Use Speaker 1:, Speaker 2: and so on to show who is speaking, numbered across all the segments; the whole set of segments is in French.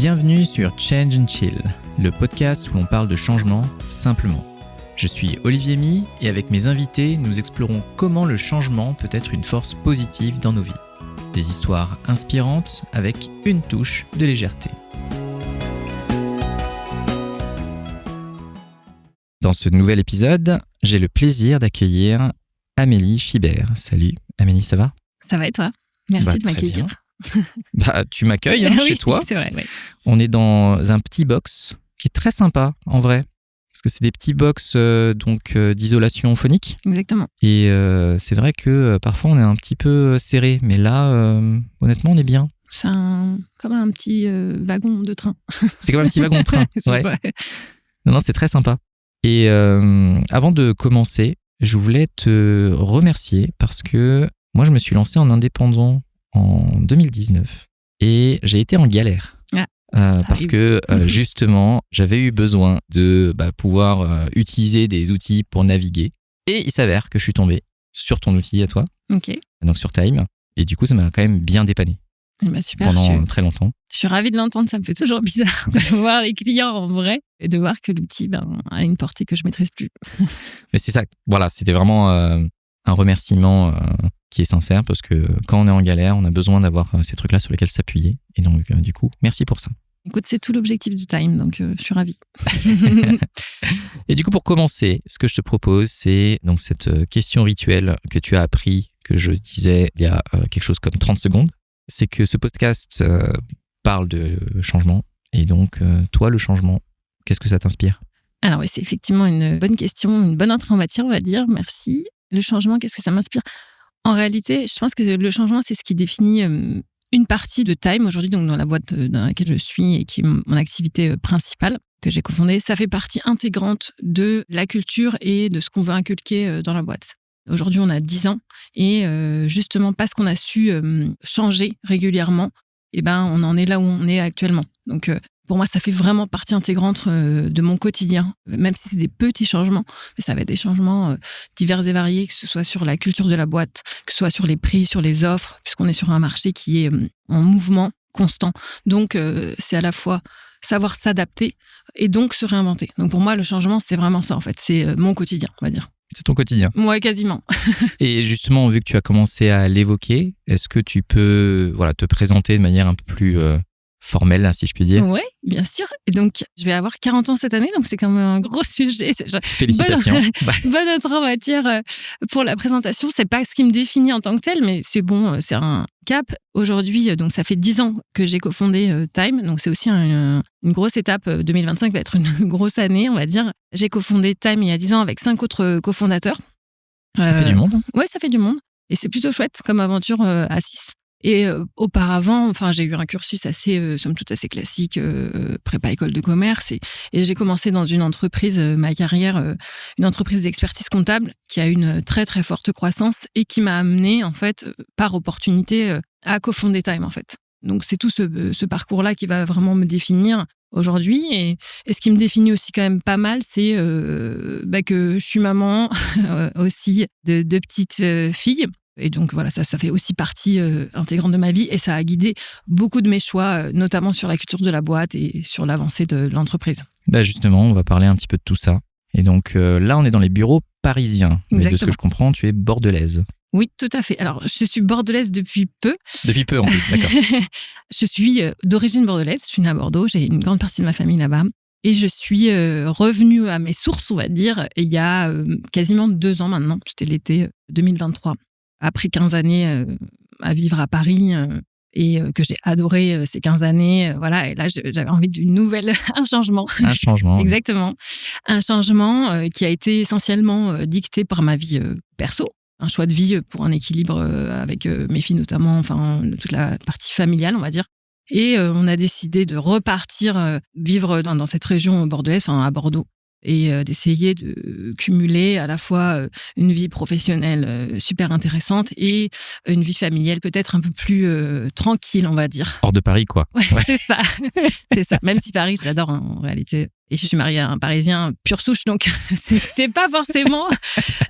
Speaker 1: Bienvenue sur Change and Chill, le podcast où l'on parle de changement simplement. Je suis Olivier My et avec mes invités, nous explorons comment le changement peut être une force positive dans nos vies. Des histoires inspirantes avec une touche de légèreté. Dans ce nouvel épisode, j'ai le plaisir d'accueillir Amélie Schibert. Salut Amélie, ça va ?
Speaker 2: Ça va et toi ? Merci de m'accueillir.
Speaker 1: Tu m'accueilles
Speaker 2: oui,
Speaker 1: chez toi.
Speaker 2: C'est vrai, oui.
Speaker 1: On est dans un petit box qui est très sympa en vrai. Parce que c'est des petits box d'isolation phonique.
Speaker 2: Exactement.
Speaker 1: Et c'est vrai que parfois on est un petit peu serré. Mais là, honnêtement, on est bien.
Speaker 2: C'est comme un petit wagon de train.
Speaker 1: C'est comme un petit wagon de train.
Speaker 2: C'est
Speaker 1: ouais.
Speaker 2: ça.
Speaker 1: Non, c'est très sympa. Et avant de commencer, je voulais te remercier parce que moi, je me suis lancé en indépendant en 2019 et j'ai été en galère. Parce que justement, j'avais eu besoin de pouvoir utiliser des outils pour naviguer. Et il s'avère que je suis tombé sur ton outil à toi, donc sur Time. Et du coup, ça m'a quand même bien dépanné
Speaker 2: Super,
Speaker 1: pendant très longtemps.
Speaker 2: Je suis ravie de l'entendre. Ça me fait toujours bizarre de voir les clients en vrai et de voir que l'outil a une portée que je ne maîtrise plus.
Speaker 1: Mais c'est ça. Voilà, c'était vraiment un remerciement qui est sincère parce que quand on est en galère, on a besoin d'avoir ces trucs-là sur lesquels s'appuyer. Et donc, du coup, merci pour ça.
Speaker 2: Écoute, c'est tout l'objectif du Time, donc je suis ravie.
Speaker 1: Et du coup, pour commencer, ce que je te propose, c'est donc cette question rituelle que tu as appris, que je disais il y a quelque chose comme 30 secondes. C'est que ce podcast parle de changement. Et donc, toi, le changement, qu'est-ce que ça t'inspire ?
Speaker 2: Alors oui, c'est effectivement une bonne question, une bonne entrée en matière, on va dire. Merci. Le changement, qu'est-ce que ça m'inspire ? En réalité, je pense que le changement, c'est ce qui définit une partie de Time aujourd'hui, donc dans la boîte dans laquelle je suis et qui est mon activité principale que j'ai cofondée. Ça fait partie intégrante de la culture et de ce qu'on veut inculquer dans la boîte. Aujourd'hui, on a 10 ans et justement parce qu'on a su changer régulièrement, on en est là où on est actuellement. Donc, pour moi, ça fait vraiment partie intégrante de mon quotidien, même si c'est des petits changements, mais ça va être des changements divers et variés, que ce soit sur la culture de la boîte, que ce soit sur les prix, sur les offres, puisqu'on est sur un marché qui est en mouvement constant. Donc, c'est à la fois savoir s'adapter et donc se réinventer. Donc, pour moi, le changement, c'est vraiment ça, en fait. C'est mon quotidien, on va dire.
Speaker 1: C'est ton quotidien.
Speaker 2: Ouais, quasiment.
Speaker 1: Et justement, vu que tu as commencé à l'évoquer, est-ce que tu peux te présenter de manière un peu plus formelle, si je puis dire ?
Speaker 2: Oui, bien sûr. Et donc, je vais avoir 40 ans cette année, donc c'est quand même un gros sujet.
Speaker 1: Félicitations.
Speaker 2: Bonne entrée en matière pour la présentation. C'est pas ce qui me définit en tant que tel, mais c'est bon, c'est un cap. Aujourd'hui, donc ça fait 10 ans que j'ai cofondé Time, donc c'est aussi une grosse étape. 2025 va être une grosse année, on va dire. J'ai cofondé Time il y a 10 ans avec 5 autres cofondateurs.
Speaker 1: Ça fait du monde.
Speaker 2: Oui, ça fait du monde. Et c'est plutôt chouette comme aventure à 6. Et auparavant, j'ai eu un cursus somme toute assez classique, prépa école de commerce. Et j'ai commencé dans une entreprise, ma carrière, une entreprise d'expertise comptable qui a une très, très forte croissance et qui m'a amenée, en fait, par opportunité, à cofonder Time, en fait. Donc, c'est tout ce parcours-là qui va vraiment me définir aujourd'hui. Et ce qui me définit aussi quand même pas mal, c'est que je suis maman aussi de 2 petites filles. Et donc voilà, ça fait aussi partie intégrante de ma vie et ça a guidé beaucoup de mes choix, notamment sur la culture de la boîte et sur l'avancée de l'entreprise.
Speaker 1: Justement, on va parler un petit peu de tout ça. Et donc là, on est dans les bureaux parisiens. Mais de ce que je comprends, tu es bordelaise.
Speaker 2: Oui, tout à fait. Alors, je suis bordelaise depuis peu.
Speaker 1: Depuis peu en plus, d'accord.
Speaker 2: Je suis d'origine bordelaise, je suis née à Bordeaux, j'ai une grande partie de ma famille là-bas. Et je suis revenue à mes sources, on va dire, il y a quasiment 2 ans maintenant. C'était l'été 2023. Après 15 années à vivre à Paris et que j'ai adoré ces 15 années, voilà. Et là, j'avais envie un changement.
Speaker 1: Un changement.
Speaker 2: Exactement. Un changement qui a été essentiellement dicté par ma vie perso. Un choix de vie pour un équilibre avec mes filles notamment, toute la partie familiale, on va dire. Et on a décidé de repartir vivre dans cette région bordelaise, à Bordeaux. Et d'essayer de cumuler à la fois une vie professionnelle super intéressante et une vie familiale peut-être un peu plus tranquille, on va dire.
Speaker 1: Hors de Paris, quoi.
Speaker 2: Ouais. C'est ça. C'est ça. Même si Paris, je l'adore en réalité. Et je suis mariée à un Parisien pure souche, donc c'était pas forcément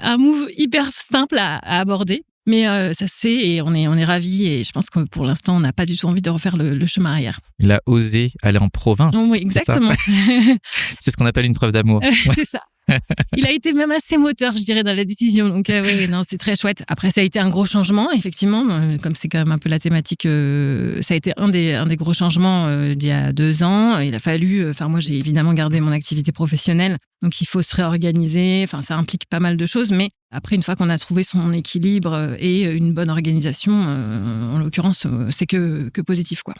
Speaker 2: un move hyper simple à aborder. Mais ça se fait et on est ravis. Et je pense que pour l'instant, on n'a pas du tout envie de refaire le chemin arrière.
Speaker 1: Il a osé aller en province.
Speaker 2: Oui, exactement.
Speaker 1: C'est ce qu'on appelle une preuve d'amour.
Speaker 2: C'est ça. Il a été même assez moteur, je dirais, dans la décision. Donc, oui, non, c'est très chouette. Après, ça a été un gros changement, effectivement. Comme c'est quand même un peu la thématique, ça a été un des gros changements d'il y a 2 ans. Il a fallu... moi, j'ai évidemment gardé mon activité professionnelle. Donc, il faut se réorganiser. Enfin, ça implique pas mal de choses. Mais après, une fois qu'on a trouvé son équilibre et une bonne organisation, en l'occurrence, c'est que positif, quoi.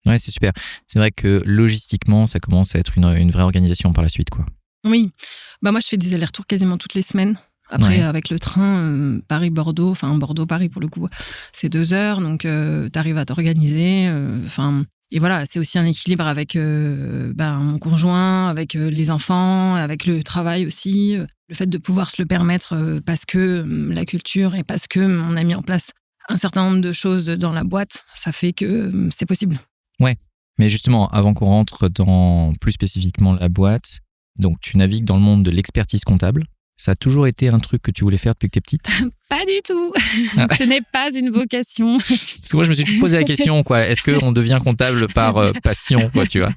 Speaker 1: Ouais, c'est super. C'est vrai que logistiquement, ça commence à être une vraie organisation par la suite, quoi.
Speaker 2: Oui. Moi, je fais des allers-retours quasiment toutes les semaines. Après, avec le train, Paris-Bordeaux, enfin Bordeaux-Paris pour le coup, c'est 2 heures. Donc, tu arrives à t'organiser. Et voilà, c'est aussi un équilibre avec mon conjoint, avec les enfants, avec le travail aussi. Le fait de pouvoir se le permettre parce que la culture et parce que on a mis en place un certain nombre de choses dans la boîte, ça fait que c'est possible.
Speaker 1: Ouais, mais justement, avant qu'on rentre dans plus spécifiquement la boîte, donc tu navigues dans le monde de l'expertise comptable. Ça a toujours été un truc que tu voulais faire depuis que t'es petite?
Speaker 2: Pas du tout. Ce n'est pas une vocation.
Speaker 1: Parce que moi, je me suis toujours posé la question, quoi. Est-ce qu'on devient comptable par passion, quoi, tu vois?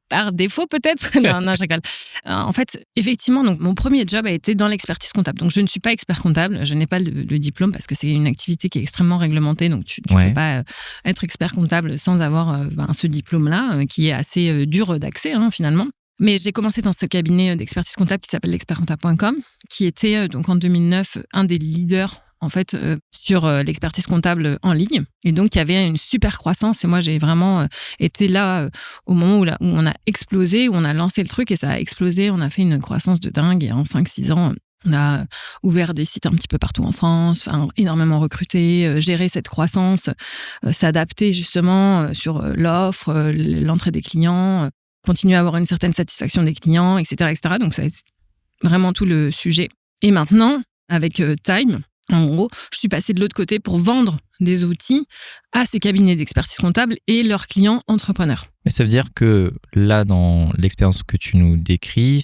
Speaker 2: Par défaut, peut-être. Non, je rigole. En fait, effectivement, donc, mon premier job a été dans l'expertise comptable. Donc, je ne suis pas expert comptable. Je n'ai pas le diplôme parce que c'est une activité qui est extrêmement réglementée. Donc, tu ne peux pas être expert comptable sans avoir ce diplôme-là, qui est assez dur d'accès, finalement. Mais j'ai commencé dans ce cabinet d'expertise comptable qui s'appelle l'expertcomptable.com, qui était donc en 2009 un des leaders en fait sur l'expertise comptable en ligne. Et donc il y avait une super croissance. Et moi j'ai vraiment été là au moment où on a explosé, où on a lancé le truc et ça a explosé. On a fait une croissance de dingue et en 5-6 ans. On a ouvert des sites un petit peu partout en France, énormément recruté, gérer cette croissance, s'adapter justement sur l'offre, l'entrée des clients, continuer à avoir une certaine satisfaction des clients, etc., etc. Donc, c'est vraiment tout le sujet. Et maintenant, avec Time, en gros, je suis passée de l'autre côté pour vendre des outils à ces cabinets d'expertise comptable et leurs clients entrepreneurs.
Speaker 1: Mais ça veut dire que là, dans l'expérience que tu nous décris,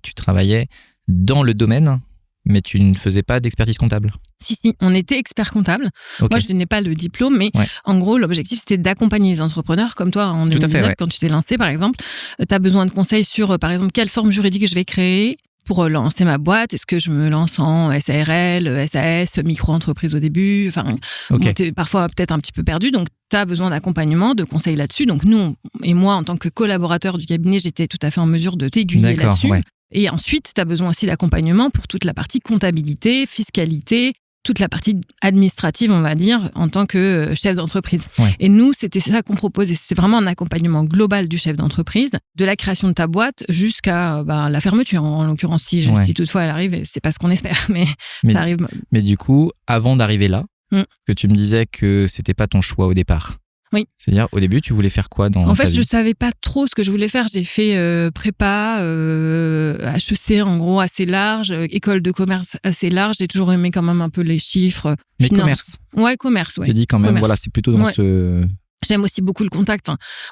Speaker 1: tu travaillais dans le domaine, mais tu ne faisais pas d'expertise comptable?
Speaker 2: Si, on était expert comptable.
Speaker 1: Okay.
Speaker 2: Moi, je n'ai pas le diplôme, mais en gros, l'objectif, c'était d'accompagner les entrepreneurs, comme toi, en 2019, quand tu t'es lancé, par exemple. Tu as besoin de conseils sur, par exemple, quelle forme juridique je vais créer pour lancer ma boîte. Est-ce que je me lance en SARL, SAS, micro-entreprise au début? Tu es parfois peut-être un petit peu perdu, donc tu as besoin d'accompagnement, de conseils là-dessus. Donc nous, et moi, en tant que collaborateur du cabinet, j'étais tout à fait en mesure de t'aiguiller là-dessus. Ouais. Et ensuite, tu as besoin aussi d'accompagnement pour toute la partie comptabilité, fiscalité, toute la partie administrative, on va dire, en tant que chef d'entreprise. Ouais. Et nous, c'était ça qu'on proposait. C'est vraiment un accompagnement global du chef d'entreprise, de la création de ta boîte jusqu'à la fermeture. En l'occurrence, si toutefois elle arrive, c'est pas ce qu'on espère, mais ça arrive.
Speaker 1: Mais du coup, avant d'arriver là, que tu me disais que c'était pas ton choix au départ.
Speaker 2: Oui.
Speaker 1: C'est-à-dire, au début, tu voulais faire quoi dans
Speaker 2: En fait,
Speaker 1: ta vie?
Speaker 2: Je savais pas trop ce que je voulais faire. J'ai fait prépa, HEC en gros assez large, école de commerce assez large. J'ai toujours aimé quand même un peu les chiffres.
Speaker 1: Mais
Speaker 2: finance.
Speaker 1: Commerce.
Speaker 2: Ouais, commerce. Ouais.
Speaker 1: Tu dis quand même,
Speaker 2: commerce.
Speaker 1: C'est plutôt dans ce...
Speaker 2: J'aime aussi beaucoup le contact.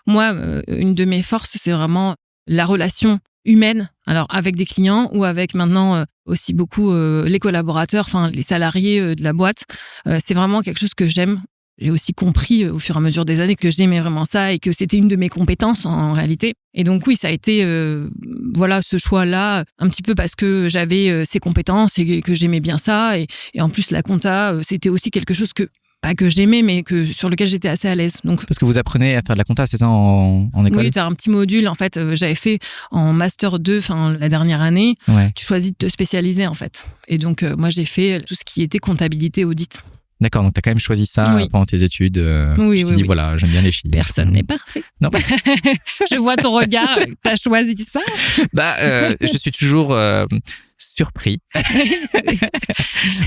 Speaker 2: Moi, une de mes forces, c'est vraiment la relation humaine, alors avec des clients ou avec maintenant aussi beaucoup les collaborateurs, les salariés de la boîte. C'est vraiment quelque chose que j'aime. J'ai aussi compris au fur et à mesure des années que j'aimais vraiment ça et que c'était une de mes compétences en réalité. Et donc oui, ça a été ce choix-là, un petit peu parce que j'avais ces compétences et que j'aimais bien ça. Et en plus, la compta, c'était aussi quelque chose pas que j'aimais, mais sur lequel j'étais assez à l'aise. Donc,
Speaker 1: parce que vous apprenez à faire de la compta, c'est ça, en école?
Speaker 2: Oui, tu as un petit module. En fait, j'avais fait en Master 2, la dernière année. Ouais. Tu choisis de te spécialiser, en fait. Et donc, moi, j'ai fait tout ce qui était comptabilité audit.
Speaker 1: D'accord, donc tu as quand même choisi ça pendant tes études. Tu t'es dit, voilà, j'aime bien les chiffres.
Speaker 2: Personne n'est parfait.
Speaker 1: Non.
Speaker 2: Je vois ton regard, tu as choisi ça.
Speaker 1: Je suis toujours surpris.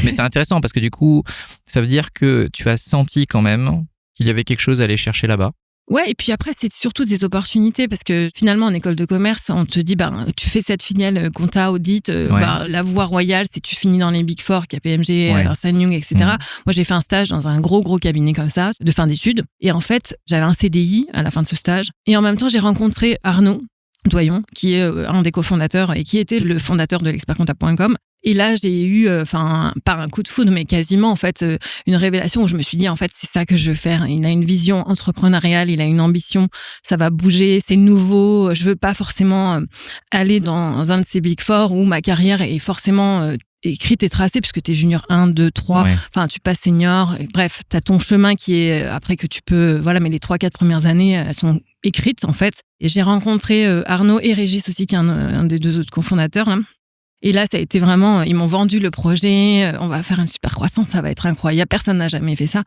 Speaker 1: Mais c'est intéressant parce que du coup, ça veut dire que tu as senti quand même qu'il y avait quelque chose à aller chercher là-bas.
Speaker 2: Ouais, et puis après, c'est surtout des opportunités parce que finalement, en école de commerce, on te dit, tu fais cette filiale compta, audit, la voie royale, c'est tu finis dans les Big Four, KPMG, Ernst & Young, etc. Moi, j'ai fait un stage dans un gros cabinet comme ça, de fin d'études. Et en fait, j'avais un CDI à la fin de ce stage. Et en même temps, j'ai rencontré Arnaud Doyon, qui est un des cofondateurs et qui était le fondateur de l'expertcomptable.com. Et là, j'ai eu, pas un coup de foudre, mais quasiment, en fait, une révélation où je me suis dit, en fait, c'est ça que je veux faire. Il a une vision entrepreneuriale, il a une ambition, ça va bouger, c'est nouveau. Je veux pas forcément aller dans un de ces Big Four où ma carrière est forcément écrite et tracée, puisque t'es junior 1, 2, 3.
Speaker 1: Ouais.
Speaker 2: Enfin, tu passes senior. Bref, t'as ton chemin qui est, après que tu peux, mais les 3-4 premières années, elles sont écrites, en fait. Et j'ai rencontré Arnaud et Régis aussi, qui est un des 2 autres cofondateurs, là. Et là, ça a été vraiment, ils m'ont vendu le projet, on va faire une super croissance, ça va être incroyable, personne n'a jamais fait ça.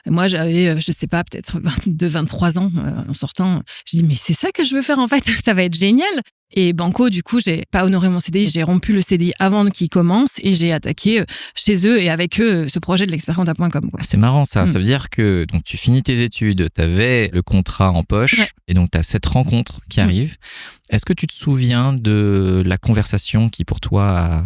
Speaker 2: Et moi, j'avais, je sais pas, peut-être 22, 23 ans en sortant. J'ai dit, mais c'est ça que je veux faire en fait, ça va être génial. Et banco, du coup, j'ai pas honoré mon CDI, j'ai rompu le CDI avant qu'il commence et j'ai attaqué chez eux et avec eux ce projet de l'expertcomptable.com.
Speaker 1: C'est marrant ça, ça veut dire que donc, tu finis tes études, tu avais le contrat en poche et donc tu as cette rencontre qui arrive. Est-ce que tu te souviens de la conversation qui pour toi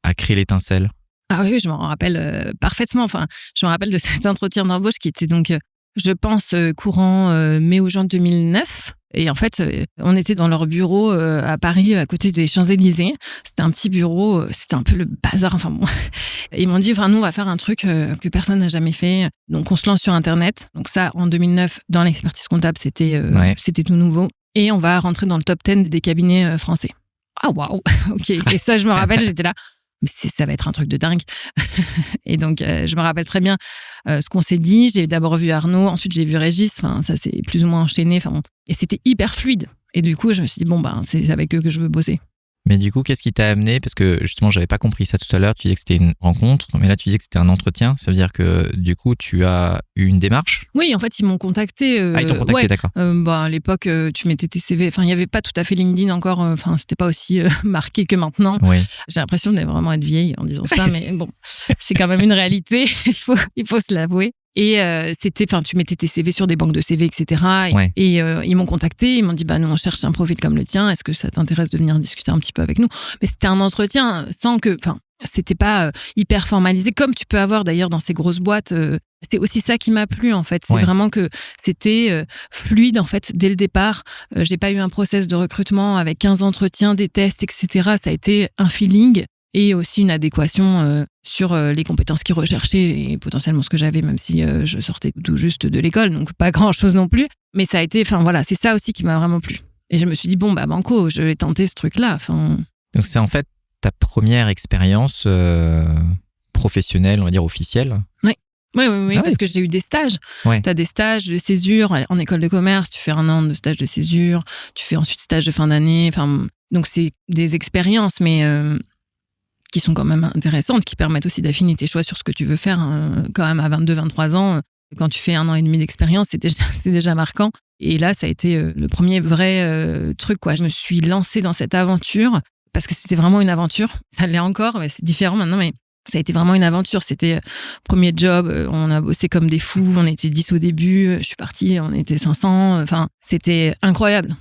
Speaker 1: a créé l'étincelle?
Speaker 2: Ah oui, je m'en rappelle parfaitement. Enfin, je me rappelle de cet entretien d'embauche qui était donc, je pense, courant mai ou juin 2009. Et en fait, on était dans leur bureau à Paris, à côté des Champs-Élysées. C'était un petit bureau, c'était un peu le bazar. Enfin bon, et ils m'ont dit, nous, on va faire un truc que personne n'a jamais fait. Donc, on se lance sur Internet. Donc ça, en 2009, dans l'expertise comptable, c'était tout nouveau. Et on va rentrer dans le top 10 des cabinets français. Ah waouh, ok. Et ça, je me rappelle, j'étais là. Mais ça va être un truc de dingue. Et donc, je me rappelle très bien ce qu'on s'est dit. J'ai d'abord vu Arnaud, ensuite j'ai vu Régis. Enfin, ça s'est plus ou moins enchaîné. Enfin, et c'était hyper fluide. Et du coup, je me suis dit, c'est avec eux que je veux bosser.
Speaker 1: Mais du coup, qu'est-ce qui t'a amené? Parce que justement, j'avais pas compris ça tout à l'heure. Tu disais que c'était une rencontre, mais là, tu disais que c'était un entretien. Ça veut dire que du coup, tu as eu une démarche?
Speaker 2: Oui, en fait, ils m'ont contacté.
Speaker 1: Ils t'ont contacté, d'accord.
Speaker 2: À l'époque, tu mettais tes CV. Enfin, il n'y avait pas tout à fait LinkedIn encore. Enfin, c'était pas aussi marqué que maintenant.
Speaker 1: Oui.
Speaker 2: J'ai l'impression de vraiment être vieille en disant ça, mais bon, c'est quand même une réalité. Il faut se l'avouer. Et tu mettais tes CV sur des banques de CV, etc. Et ils m'ont contacté, ils m'ont dit, nous, on cherche un profil comme le tien, est-ce que ça t'intéresse de venir discuter un petit peu avec nous? Mais c'était un entretien sans que, c'était pas hyper formalisé, comme tu peux avoir d'ailleurs dans ces grosses boîtes. C'est aussi ça qui m'a plu, en fait. C'est vraiment que c'était fluide, en fait, dès le départ. J'ai pas eu un process de recrutement avec 15 entretiens, des tests, etc. Ça a été un feeling. Et aussi une adéquation sur les compétences qu'ils recherchaient et potentiellement ce que j'avais, même si je sortais tout juste de l'école, donc pas grand-chose non plus. Mais ça a été, c'est ça aussi qui m'a vraiment plu. Et je me suis dit, banco, je vais tenter ce truc-là.
Speaker 1: Donc c'est en fait ta première expérience professionnelle, on va dire officielle?
Speaker 2: Oui, parce que j'ai eu des stages. Tu as des stages de césure en école de commerce, tu fais 1 an de stage de césure, tu fais ensuite stage de fin d'année. Donc c'est des expériences, mais qui sont quand même intéressantes, qui permettent aussi d'affiner tes choix sur ce que tu veux faire quand même à 22-23 ans. Quand tu fais 1 an et demi d'expérience, c'est déjà marquant. Et là, ça a été le premier vrai truc, quoi. Je me suis lancée dans cette aventure parce que c'était vraiment une aventure. Ça l'est encore, mais c'est différent maintenant, mais ça a été vraiment une aventure. C'était premier job, on a bossé comme des fous, on était 10 au début, je suis partie, on était 500. C'était incroyable.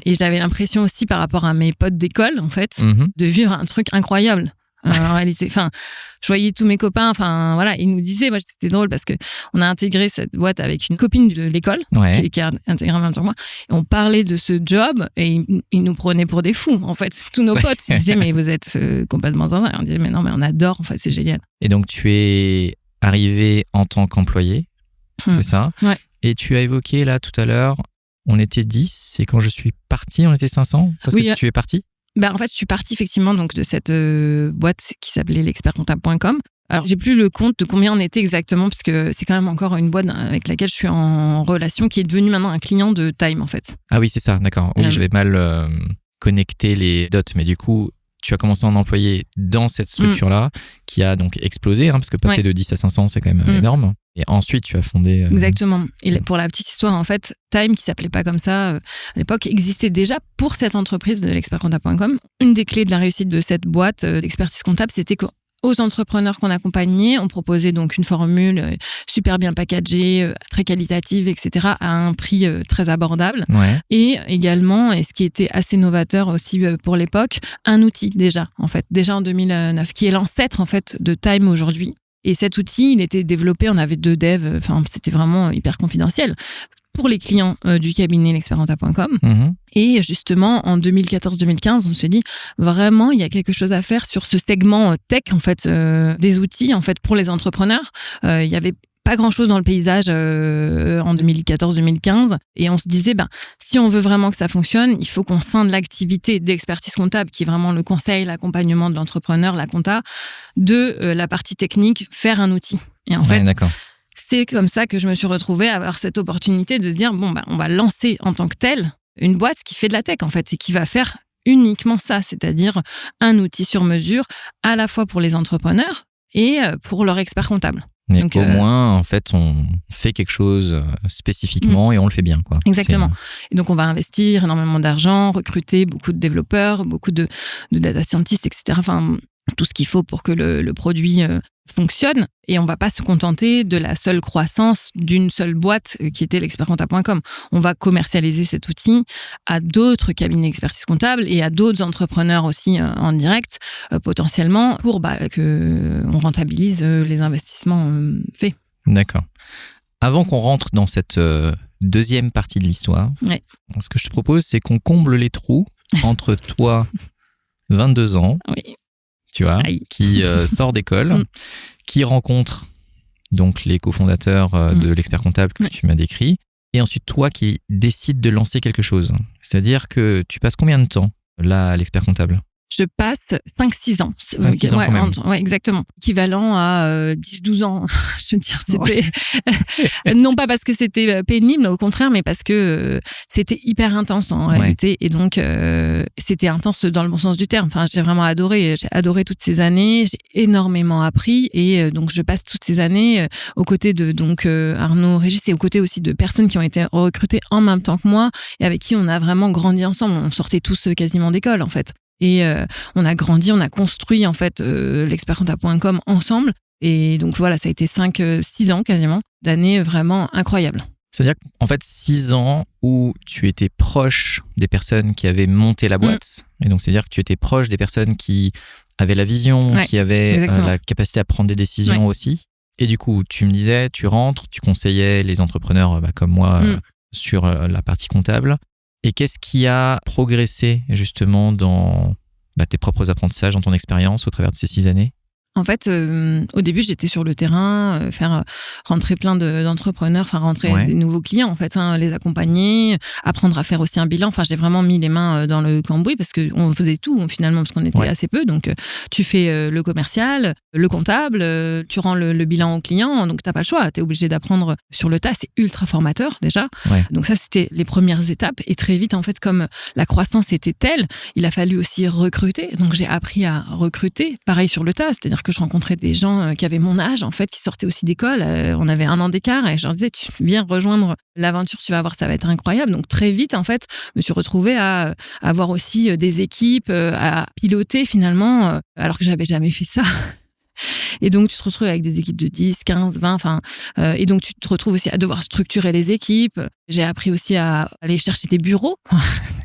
Speaker 2: Et j'avais l'impression aussi par rapport à mes potes d'école, en fait, de vivre un truc incroyable. En réalité, je voyais tous mes copains, ils nous disaient, moi c'était drôle parce que on a intégré cette boîte avec une copine de l'école qui a intégré en même temps que moi, et on parlait de ce job et ils nous prenaient pour des fous, en fait. Tous nos potes, ils disaient, mais vous êtes complètement zinzin. On disait, mais non, mais on adore, en fait, c'est génial.
Speaker 1: Et donc tu es arrivé en tant qu'employé, c'est ça?
Speaker 2: Ouais.
Speaker 1: Et tu as évoqué là tout à l'heure, on était 10 et quand je suis partie, on était 500 parce que tu es partie?
Speaker 2: En fait, je suis partie effectivement donc de cette boîte qui s'appelait l'expertcomptable.com. Alors, j'ai plus le compte de combien on était exactement, parce que c'est quand même encore une boîte avec laquelle je suis en relation, qui est devenue maintenant un client de Time, en fait.
Speaker 1: Ah oui, c'est ça, d'accord. Oui, j'avais mal connecté les dots, mais du coup, tu as commencé en employé dans cette structure-là, qui a donc explosé, parce que passer de 10 à 500, c'est quand même énorme. Et ensuite, tu as fondé...
Speaker 2: Exactement. Et pour la petite histoire, en fait, Time, qui s'appelait pas comme ça à l'époque, existait déjà pour cette entreprise de l'expertcomptable.com. Une des clés de la réussite de cette boîte d'expertise comptable, c'était qu'aux entrepreneurs qu'on accompagnait, on proposait donc une formule super bien packagée, très qualitative, etc., à un prix très abordable.
Speaker 1: Ouais.
Speaker 2: Et également, et ce qui était assez novateur aussi pour l'époque, un outil déjà en 2009, qui est l'ancêtre en fait de Time aujourd'hui. Et cet outil, il était développé, on avait 2 devs, c'était vraiment hyper confidentiel. pour les clients du cabinet l'expertcomptable.com. Et justement, en 2014-2015, on se dit vraiment, il y a quelque chose à faire sur ce segment tech, en fait, des outils, en fait, pour les entrepreneurs. Il y avait pas grand-chose dans le paysage en 2014-2015. Et on se disait, si on veut vraiment que ça fonctionne, il faut qu'on scinde l'activité d'expertise comptable, qui est vraiment le conseil, l'accompagnement de l'entrepreneur, la compta, de la partie technique, faire un outil. Et en fait,
Speaker 1: d'accord.
Speaker 2: c'est comme ça que je me suis retrouvée à avoir cette opportunité de se dire, on va lancer en tant que tel une boîte qui fait de la tech, en fait, et qui va faire uniquement ça, c'est-à-dire un outil sur mesure, à la fois pour les entrepreneurs et pour leur expert comptable.
Speaker 1: Mais
Speaker 2: donc,
Speaker 1: au moins, en fait, on fait quelque chose spécifiquement et on le fait bien, quoi.
Speaker 2: Exactement. Et donc, on va investir énormément d'argent, recruter beaucoup de développeurs, beaucoup de data scientists, etc. Enfin, tout ce qu'il faut pour que le produit fonctionne. Et on va pas se contenter de la seule croissance d'une seule boîte qui était l'expertcomptable.com. On va commercialiser cet outil à d'autres cabinets d'expertise comptable et à d'autres entrepreneurs aussi en direct, potentiellement, pour que on rentabilise les investissements faits.
Speaker 1: D'accord. Avant qu'on rentre dans cette deuxième partie de l'histoire, ce que je te propose, c'est qu'on comble les trous entre toi, 22 ans, tu vois, qui sort d'école, qui rencontre donc les cofondateurs de l'expert comptable que tu m'as décrit, et ensuite toi qui décides de lancer quelque chose. C'est-à-dire que tu passes combien de temps là à l'expert comptable ?
Speaker 2: Je passe 5-6 ans.
Speaker 1: 5-6 ans quand même.
Speaker 2: Ouais, exactement. Équivalent à 10-12 ans. Je veux dire, c'était... non pas parce que c'était pénible, au contraire, mais parce que c'était hyper intense en réalité. Et donc, c'était intense dans le bon sens du terme. Enfin, j'ai vraiment adoré. J'ai adoré toutes ces années. J'ai énormément appris. Et donc, je passe toutes ces années aux côtés de Arnaud Régis et aux côtés aussi de personnes qui ont été recrutées en même temps que moi et avec qui on a vraiment grandi ensemble. On sortait tous quasiment d'école, en fait. Et on a grandi, on a construit en fait l'expertcomptable.com ensemble. Et donc voilà, ça a été 5-6 ans quasiment d'années vraiment incroyables.
Speaker 1: C'est-à-dire qu'en fait 6 ans où tu étais proche des personnes qui avaient monté la boîte. Et donc c'est-à-dire que tu étais proche des personnes qui avaient la vision, qui avaient la capacité à prendre des décisions aussi. Et du coup, tu me disais, tu rentres, tu conseillais les entrepreneurs comme moi sur la partie comptable. Et qu'est-ce qui a progressé justement dans tes propres apprentissages, dans ton expérience au travers de ces 6 années ?
Speaker 2: En fait, au début, j'étais sur le terrain, faire rentrer plein d'entrepreneurs, enfin rentrer des nouveaux clients, en fait, les accompagner, apprendre à faire aussi un bilan. Enfin, j'ai vraiment mis les mains dans le cambouis parce qu'on faisait tout finalement, parce qu'on était assez peu. Donc, tu fais le commercial, le comptable, tu rends le bilan au client. Donc, t'as pas le choix. T'es obligé d'apprendre sur le tas. C'est ultra formateur déjà. Donc, ça, c'était les premières étapes. Et très vite, en fait, comme la croissance était telle, il a fallu aussi recruter. Donc, j'ai appris à recruter. Pareil sur le tas, c'est-à-dire que je rencontrais des gens qui avaient mon âge, en fait, qui sortaient aussi d'école. On avait 1 an d'écart et je leur disais, tu viens rejoindre l'aventure, tu vas voir, ça va être incroyable. Donc, très vite, en fait, je me suis retrouvée à avoir aussi des équipes, à piloter finalement, alors que j'avais jamais fait ça. Et donc, tu te retrouves avec des équipes de 10, 15, 20, et donc, tu te retrouves aussi à devoir structurer les équipes. J'ai appris aussi à aller chercher des bureaux.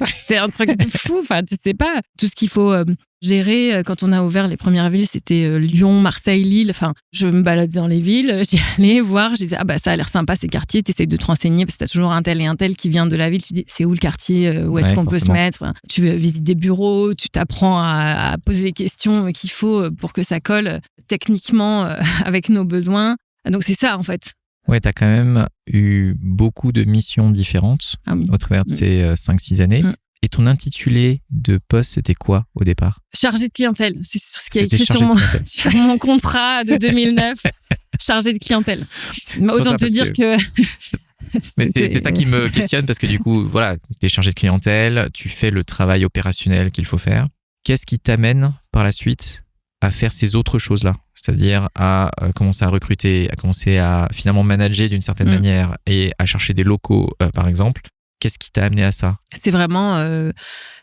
Speaker 2: C'est un truc de fou. Enfin, tu sais pas tout ce qu'il faut gérer. Quand on a ouvert les premières villes, c'était Lyon, Marseille, Lille. Enfin, je me baladais dans les villes, j'y allais voir, je disais, ça a l'air sympa ces quartiers, t'essayes de te renseigner parce que t'as toujours un tel et un tel qui vient de la ville, tu dis, c'est où le quartier, où est-ce qu'on peut se mettre, enfin, tu visites des bureaux, tu t'apprends à poser les questions qu'il faut pour que ça colle techniquement avec nos besoins. Donc c'est ça en fait.
Speaker 1: Ouais, t'as quand même eu beaucoup de missions différentes au travers de ces 5-6 années. Et ton intitulé de poste, c'était quoi au départ ?
Speaker 2: Chargé de clientèle. C'est ce qui est écrit sur mon contrat de 2009. Chargé de clientèle. Mais autant te dire que...
Speaker 1: Mais c'est ça qui me questionne parce que du coup, voilà, t'es chargé de clientèle, tu fais le travail opérationnel qu'il faut faire. Qu'est-ce qui t'amène par la suite à faire ces autres choses-là ? C'est-à-dire à commencer à recruter, à commencer à finalement manager d'une certaine manière et à chercher des locaux, par exemple. Qu'est-ce qui t'a amené à ça ?
Speaker 2: C'est vraiment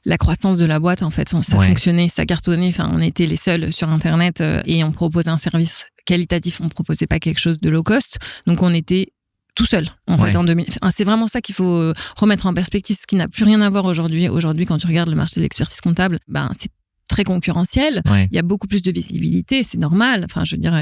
Speaker 2: la croissance de la boîte, en fait. Ça fonctionnait, ça cartonnait. Enfin, on était les seuls sur Internet et on proposait un service qualitatif. On ne proposait pas quelque chose de low cost. Donc, on était tout seul, en fait, en 2000. C'est vraiment ça qu'il faut remettre en perspective, ce qui n'a plus rien à voir aujourd'hui. Aujourd'hui, quand tu regardes le marché de l'expertise comptable, c'est très concurrentiel. Il y a beaucoup plus de visibilité, c'est normal. Enfin, je veux dire,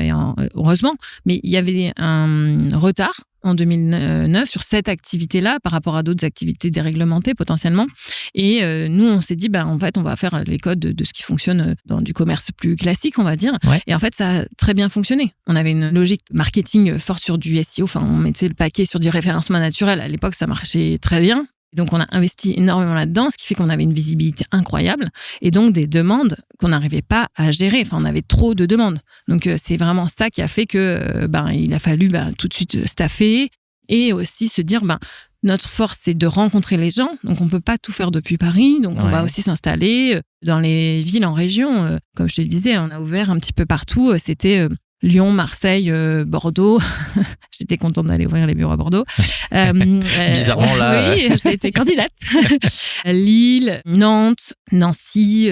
Speaker 2: heureusement. Mais il y avait un retard en 2009 sur cette activité-là par rapport à d'autres activités déréglementées potentiellement. Et nous, on s'est dit, en fait, on va faire les codes de ce qui fonctionne dans du commerce plus classique, on va dire.
Speaker 1: Ouais.
Speaker 2: Et en fait, ça a très bien fonctionné. On avait une logique marketing forte sur du SEO. Enfin, on mettait le paquet sur du référencement naturel. À l'époque, ça marchait très bien. Donc, on a investi énormément là-dedans, ce qui fait qu'on avait une visibilité incroyable et donc des demandes qu'on n'arrivait pas à gérer. Enfin, on avait trop de demandes. Donc, c'est vraiment ça qui a fait que il a fallu tout de suite staffer et aussi se dire notre force, c'est de rencontrer les gens. Donc, on peut pas tout faire depuis Paris. Donc, on va aussi s'installer dans les villes en région. Comme je te le disais, on a ouvert un petit peu partout. C'était Lyon, Marseille, Bordeaux. J'étais contente d'aller ouvrir les bureaux à Bordeaux.
Speaker 1: Bizarrement, là.
Speaker 2: Oui, j'ai été candidate. Lille, Nantes, Nancy.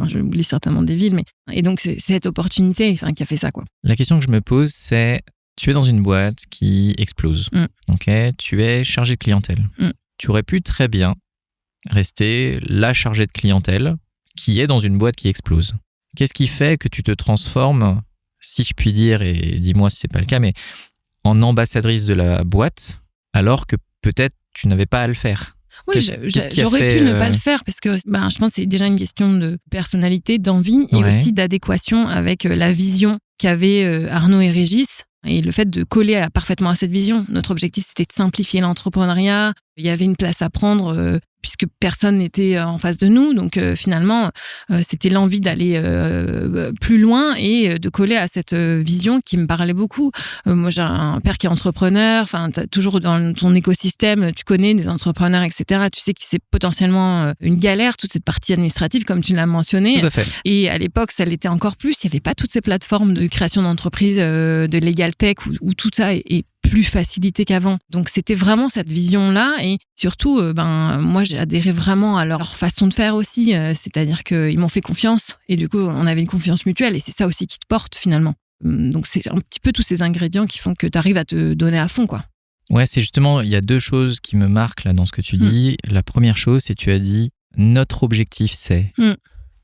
Speaker 2: J'oublie certainement des villes. Et donc, c'est cette opportunité qui a fait ça, quoi.
Speaker 1: La question que je me pose, c'est, tu es dans une boîte qui explose. Ok, tu es chargé de clientèle. Tu aurais pu très bien rester la chargée de clientèle qui est dans une boîte qui explose. Qu'est-ce qui fait que tu te transformes, si je puis dire, et dis-moi si c'est pas le cas, mais en ambassadrice de la boîte, alors que peut-être tu n'avais pas à le faire?
Speaker 2: Oui, j'aurais pu ne pas le faire parce que je pense que c'est déjà une question de personnalité, d'envie et aussi d'adéquation avec la vision qu'avaient Arnaud et Régis et le fait de coller parfaitement à cette vision. Notre objectif, c'était de simplifier l'entrepreneuriat. Il y avait une place à prendre puisque personne n'était en face de nous. Donc finalement, c'était l'envie d'aller plus loin et de coller à cette vision qui me parlait beaucoup. Moi, j'ai un père qui est entrepreneur. Enfin, t'as toujours dans ton écosystème, tu connais des entrepreneurs, etc. Tu sais que c'est potentiellement une galère, toute cette partie administrative, comme tu l'as mentionné.
Speaker 1: Tout à fait.
Speaker 2: Et à l'époque, ça l'était encore plus. Il n'y avait pas toutes ces plateformes de création d'entreprise, de legal tech, où tout ça est plus facilité qu'avant. Donc, c'était vraiment cette vision-là. Et surtout, moi, j'ai adhéré vraiment à leur façon de faire aussi. C'est-à-dire qu'ils m'ont fait confiance. Et du coup, on avait une confiance mutuelle. Et c'est ça aussi qui te porte, finalement. Donc, c'est un petit peu tous ces ingrédients qui font que tu arrives à te donner à fond, quoi.
Speaker 1: Ouais, c'est justement, il y a deux choses qui me marquent là dans ce que tu dis. La première chose, c'est que tu as dit, notre objectif, c'est...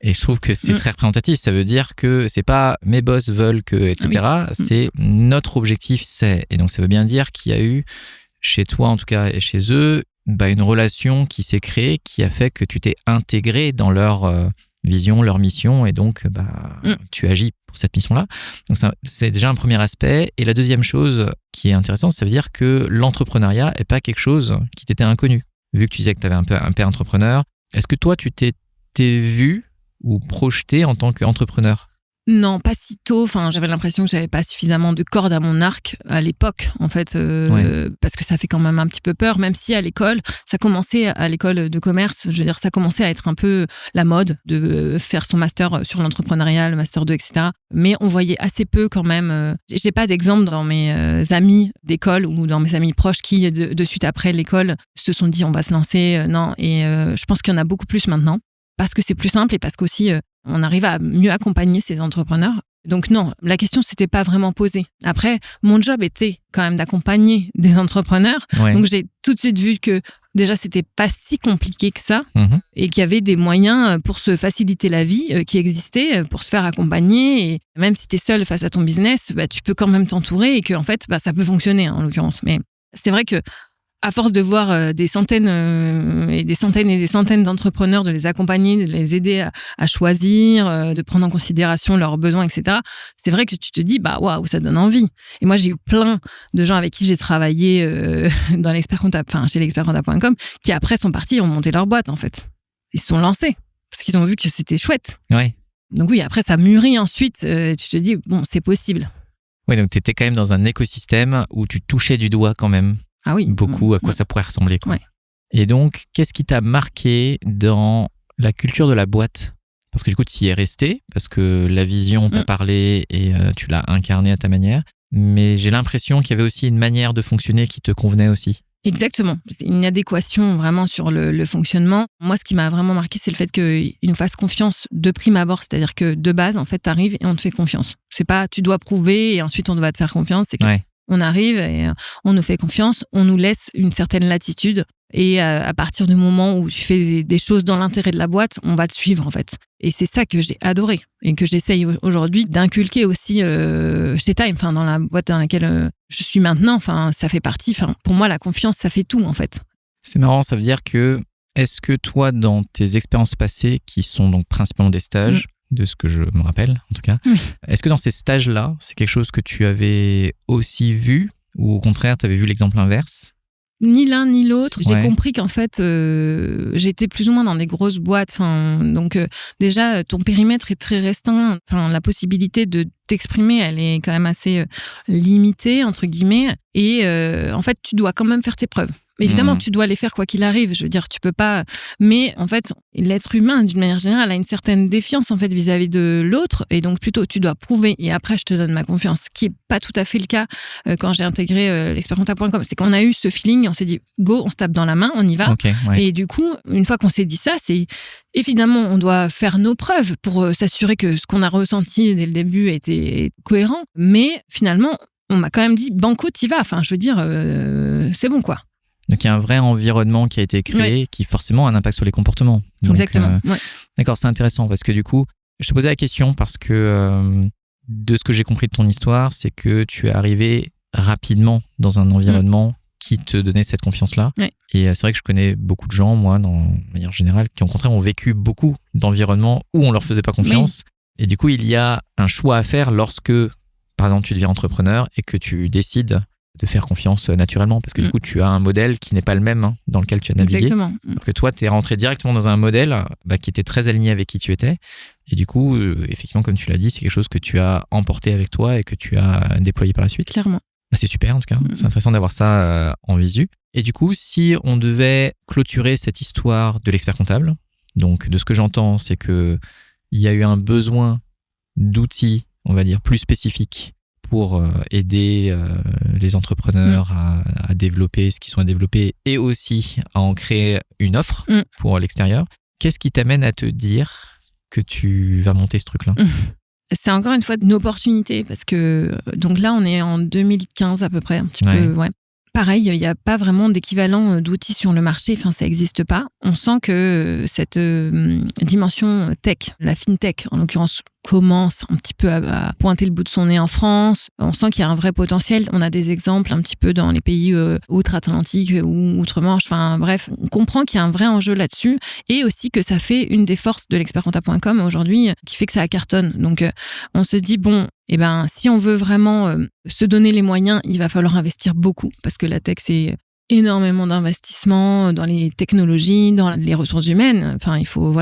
Speaker 1: Et je trouve que c'est très représentatif. Ça veut dire que c'est pas mes boss veulent que, etc. C'est notre objectif, c'est. Et donc, ça veut bien dire qu'il y a eu, chez toi en tout cas, et chez eux, une relation qui s'est créée, qui a fait que tu t'es intégré dans leur vision, leur mission. Et donc, tu agis pour cette mission-là. Donc, ça, c'est déjà un premier aspect. Et la deuxième chose qui est intéressante, ça veut dire que l'entrepreneuriat n'est pas quelque chose qui t'était inconnu. Vu que tu disais que tu avais un père entrepreneur, est-ce que toi, tu t'es vu ou projeté en tant qu'entrepreneur?
Speaker 2: Non, pas si tôt. Enfin, j'avais l'impression que j'avais pas suffisamment de cordes à mon arc à l'époque, en fait, parce que ça fait quand même un petit peu peur, même si à l'école, ça commençait à l'école de commerce, je veux dire, ça commençait à être un peu la mode de faire son master sur l'entrepreneuriat, le master 2, etc. Mais on voyait assez peu quand même. J'ai pas d'exemple dans mes amis d'école ou dans mes amis proches qui, de suite après l'école, se sont dit on va se lancer. Non, et je pense qu'il y en a beaucoup plus maintenant. Parce que c'est plus simple et parce qu'aussi, on arrive à mieux accompagner ces entrepreneurs. Donc non, la question s'était pas vraiment posée. Après, mon job était quand même d'accompagner des entrepreneurs. Donc j'ai tout de suite vu que déjà, c'était pas si compliqué que ça et qu'il y avait des moyens pour se faciliter la vie qui existaient, pour se faire accompagner. Et même si tu es seul face à ton business, tu peux quand même t'entourer et que en fait, ça peut fonctionner en l'occurrence. Mais c'est vrai que à force de voir des centaines et des centaines et des centaines d'entrepreneurs, de les accompagner, de les aider à choisir, de prendre en considération leurs besoins, etc., c'est vrai que tu te dis, waouh, ça donne envie. Et moi, j'ai eu plein de gens avec qui j'ai travaillé dans l'expert-comptable, chez l'expert-comptable.com, qui après sont partis et ont monté leur boîte, en fait. Ils se sont lancés parce qu'ils ont vu que c'était chouette.
Speaker 1: Ouais.
Speaker 2: Donc oui, après, ça mûrit ensuite. Tu te dis, bon, c'est possible.
Speaker 1: Oui, donc tu étais quand même dans un écosystème où tu touchais du doigt quand même.
Speaker 2: Ah oui.
Speaker 1: Beaucoup à quoi ça pourrait ressembler, quoi.
Speaker 2: Ouais.
Speaker 1: Et donc, qu'est-ce qui t'a marqué dans la culture de la boîte? Parce que du coup, tu y es resté, parce que la vision t'a parlé et tu l'as incarnée à ta manière. Mais j'ai l'impression qu'il y avait aussi une manière de fonctionner qui te convenait aussi.
Speaker 2: Exactement. C'est une adéquation vraiment sur le fonctionnement. Moi, ce qui m'a vraiment marqué, c'est le fait qu'ils nous fassent confiance de prime abord. C'est-à-dire que de base, en fait, t'arrives et on te fait confiance. C'est pas tu dois prouver et ensuite on va te faire confiance. C'est que on arrive et on nous fait confiance, on nous laisse une certaine latitude Et à partir du moment où tu fais des choses dans l'intérêt de la boîte, on va te suivre en fait. Et c'est ça que j'ai adoré et que j'essaye aujourd'hui d'inculquer aussi chez Time, enfin dans la boîte dans laquelle je suis maintenant. Enfin, ça fait partie. Enfin, pour moi, la confiance, ça fait tout en fait.
Speaker 1: C'est marrant, ça veut dire que est-ce que toi, dans tes expériences passées, qui sont donc principalement des stages, de ce que je me rappelle en tout cas, est-ce que dans ces stages-là, c'est quelque chose que tu avais aussi vu ou au contraire, tu avais vu l'exemple inverse?
Speaker 2: Ni l'un ni l'autre. J'ai compris qu'en fait, j'étais plus ou moins dans des grosses boîtes. Enfin, donc déjà, ton périmètre est très restreint. Enfin, la possibilité de t'exprimer, elle est quand même assez limitée entre guillemets. Et en fait, tu dois quand même faire tes preuves. Évidemment, tu dois les faire quoi qu'il arrive. Je veux dire, tu peux pas. Mais en fait, l'être humain, d'une manière générale, a une certaine défiance en fait vis-à-vis de l'autre, et donc plutôt tu dois prouver. Et après, je te donne ma confiance, ce qui est pas tout à fait le cas quand j'ai intégré l'expertcomptable.com. C'est qu'on a eu ce feeling, on s'est dit go, on se tape dans la main, on y va. Et du coup, une fois qu'on s'est dit ça, c'est évidemment on doit faire nos preuves pour s'assurer que ce qu'on a ressenti dès le début était cohérent. Mais finalement, on m'a quand même dit banco, t'y vas. Enfin, je veux dire, c'est bon quoi.
Speaker 1: Donc, il y a un vrai environnement qui a été créé qui forcément a un impact sur les comportements. Donc,
Speaker 2: exactement.
Speaker 1: D'accord, c'est intéressant parce que du coup, je te posais la question parce que de ce que j'ai compris de ton histoire, c'est que tu es arrivé rapidement dans un environnement qui te donnait cette confiance-là. Et c'est vrai que je connais beaucoup de gens, moi, de manière générale, qui au contraire ont vécu beaucoup d'environnements où on leur faisait pas confiance. Et du coup, il y a un choix à faire lorsque, par exemple, tu deviens entrepreneur et que tu décides de faire confiance naturellement, parce que du coup, tu as un modèle qui n'est pas le même dans lequel tu as navigué.
Speaker 2: Exactement.
Speaker 1: Alors que toi, tu es rentré directement dans un modèle qui était très aligné avec qui tu étais. Et du coup, effectivement, comme tu l'as dit, c'est quelque chose que tu as emporté avec toi et que tu as déployé par la suite.
Speaker 2: Clairement.
Speaker 1: C'est super, en tout cas. C'est intéressant d'avoir ça en visu. Et du coup, si on devait clôturer cette histoire de l'expert comptable, donc de ce que j'entends, c'est que il y a eu un besoin d'outils, on va dire, plus spécifiques pour aider les entrepreneurs à développer ce qu'ils sont à développer et aussi à en créer une offre pour l'extérieur. Qu'est-ce qui t'amène à te dire que tu vas monter ce truc-là ?
Speaker 2: C'est encore une fois une opportunité parce que donc là, on est en 2015 à peu près, un petit peu. Pareil, il n'y a pas vraiment d'équivalent d'outils sur le marché, enfin ça n'existe pas. On sent que cette dimension tech, la fintech en l'occurrence, commence un petit peu à pointer le bout de son nez en France. On sent qu'il y a un vrai potentiel. On a des exemples un petit peu dans les pays outre-Atlantique ou outre-Manche. Enfin bref, on comprend qu'il y a un vrai enjeu là-dessus et aussi que ça fait une des forces de l'expertcomptable.com aujourd'hui qui fait que ça cartonne. Donc on se dit bon, eh ben si on veut vraiment se donner les moyens, il va falloir investir beaucoup parce que la tech c'est énormément d'investissements dans les technologies, dans les ressources humaines. Enfin, il faut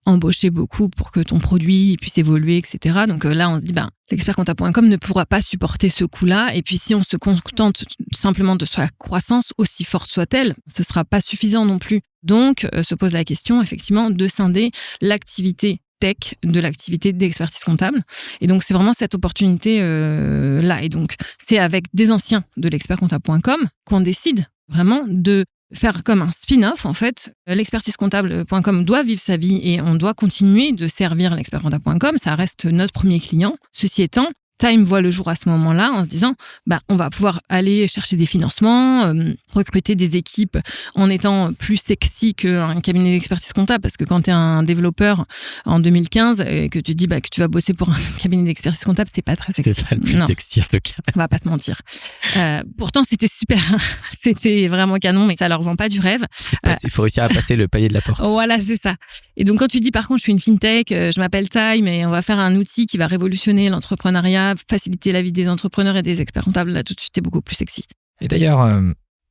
Speaker 2: embaucher beaucoup pour que ton produit puisse évoluer, etc. Donc là, on se dit, l'expertcomptable.com ne pourra pas supporter ce coût-là. Et puis, si on se contente simplement de sa croissance, aussi forte soit-elle, ce sera pas suffisant non plus. Donc, se pose la question, effectivement, de scinder l'activité tech de l'activité d'expertise comptable. Et donc, c'est vraiment cette opportunité-là. Et donc, c'est avec des anciens de l'expertcomptable.com qu'on décide vraiment de faire comme un spin-off, en fait. L'expertisecomptable.com doit vivre sa vie et on doit continuer de servir l'expertcomptable.com. Ça reste notre premier client. Ceci étant, Time voit le jour à ce moment-là en se disant on va pouvoir aller chercher des financements, recruter des équipes en étant plus sexy qu'un cabinet d'expertise comptable, parce que quand tu es un développeur en 2015 et que tu dis que tu vas bosser pour un cabinet d'expertise comptable, c'est pas très sexy.
Speaker 1: C'est pas le plus sexy en tout cas.
Speaker 2: On va pas se mentir. Pourtant, c'était super. C'était vraiment canon, mais ça leur vend pas du rêve.
Speaker 1: Il faut réussir à passer le palier de la porte.
Speaker 2: Voilà, c'est ça. Et donc, quand tu dis par contre, je suis une fintech, je m'appelle Time et on va faire un outil qui va révolutionner l'entrepreneuriat, faciliter la vie des entrepreneurs et des experts comptables, là tout de suite c'est beaucoup plus sexy.
Speaker 1: Et d'ailleurs,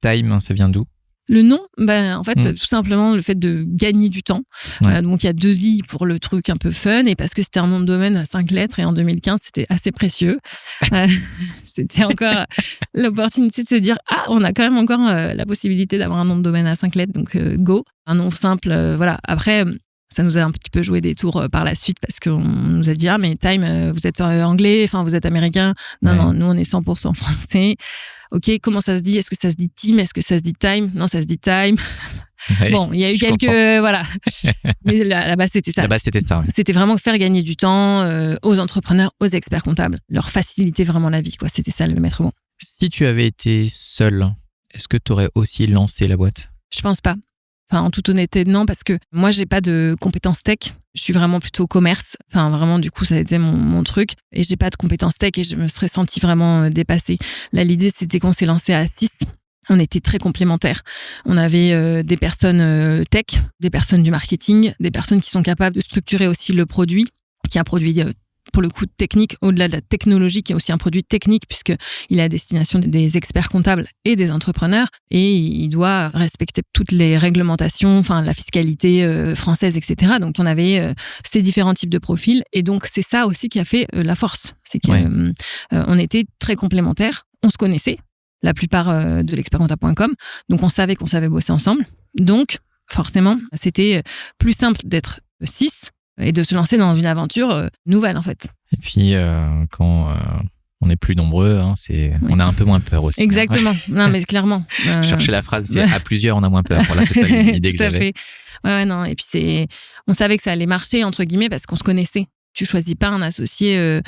Speaker 1: Time, ça vient d'où ?
Speaker 2: Le nom, en fait, c'est tout simplement le fait de gagner du temps. Donc, il y a 2 i pour le truc un peu fun et parce que c'était un nom de domaine à 5 lettres et en 2015, c'était assez précieux. C'était encore l'opportunité de se dire on a quand même encore la possibilité d'avoir un nom de domaine à 5 lettres, donc go. Un nom simple, voilà. Après, ça nous a un petit peu joué des tours par la suite parce qu'on nous a dit mais Time, vous êtes anglais, enfin vous êtes américain. Non, nous on est 100% français. Ok, comment ça se dit ? Est-ce que ça se dit team ? Est-ce que ça se dit time ? Non, ça se dit time. Bon, il y a eu quelques voilà. Mais là-bas c'était ça.
Speaker 1: Là-bas c'était ça. Ouais.
Speaker 2: C'était vraiment faire gagner du temps aux entrepreneurs, aux experts comptables, leur faciliter vraiment la vie quoi. C'était ça le maître mot.
Speaker 1: Si tu avais été seul, est-ce que tu aurais aussi lancé la boîte ?
Speaker 2: Je pense pas. Enfin, en toute honnêteté, non, parce que moi, j'ai pas de compétences tech. Je suis vraiment plutôt commerce. Enfin, vraiment, du coup, ça a été mon truc. Et j'ai pas de compétences tech et je me serais sentie vraiment dépassée. Là, l'idée, c'était qu'on s'est lancé à 6. On était très complémentaires. On avait des personnes tech, des personnes du marketing, des personnes qui sont capables de structurer aussi le produit, qui a un produit pour le coup technique, au-delà de la technologie, qui est aussi un produit technique puisqu'il est à destination des experts comptables et des entrepreneurs et il doit respecter toutes les réglementations, enfin la fiscalité française, etc. Donc on avait ces différents types de profils et donc c'est ça aussi qui a fait la force. C'est qu'on était très complémentaires, on se connaissait, la plupart de l'expertcomptable.com, donc on savait qu'on savait bosser ensemble. Donc forcément, c'était plus simple d'être 6 et de se lancer dans une aventure nouvelle, en fait.
Speaker 1: Et puis, quand on est plus nombreux, on a un peu moins peur aussi.
Speaker 2: Exactement. Non, mais clairement.
Speaker 1: Chercher la phrase, c'est à plusieurs, on a moins peur. Voilà, c'est ça l'idée que j'avais.
Speaker 2: Tout à fait. Ouais, non. Et puis, on savait que ça allait marcher, entre guillemets, parce qu'on se connaissait. Tu choisis pas un associé,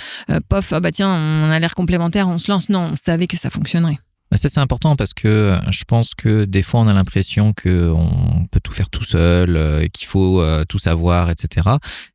Speaker 2: pof, ah bah tiens, on a l'air complémentaire, on se lance. Non, on savait que ça fonctionnerait.
Speaker 1: Ça, c'est important parce que je pense que des fois, on a l'impression qu'on peut tout faire tout seul, qu'il faut tout savoir, etc.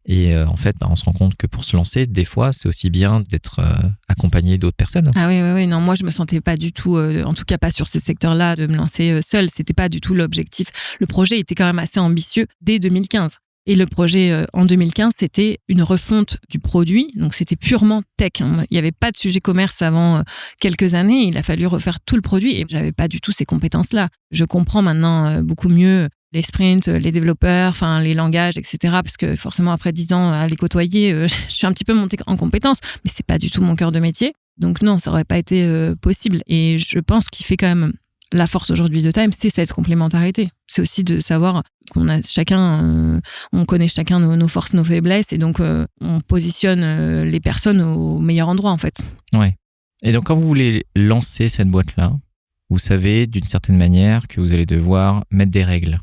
Speaker 1: Et en fait, on se rend compte que pour se lancer, des fois, c'est aussi bien d'être accompagné d'autres personnes.
Speaker 2: Ah oui. Non, moi, je me sentais pas du tout, en tout cas pas sur ces secteurs-là, de me lancer seule. C'était pas du tout l'objectif. Le projet était quand même assez ambitieux dès 2015. Et le projet en 2015, c'était une refonte du produit. Donc, c'était purement tech. Il n'y avait pas de sujet commerce avant quelques années. Il a fallu refaire tout le produit et j'avais pas du tout ces compétences-là. Je comprends maintenant beaucoup mieux les sprints, les développeurs, enfin, les langages, etc. Parce que forcément, après 10 ans à les côtoyer, je suis un petit peu montée en compétences, mais c'est pas du tout mon cœur de métier. Donc non, ça aurait pas été possible. Et je pense qu'il fait quand même la force aujourd'hui de Time, c'est cette complémentarité. C'est aussi de savoir qu'on a chacun, on connaît chacun nos forces, nos faiblesses, et donc on positionne les personnes au meilleur endroit, en fait.
Speaker 1: Ouais. Et donc, quand vous voulez lancer cette boîte-là, vous savez d'une certaine manière que vous allez devoir mettre des règles.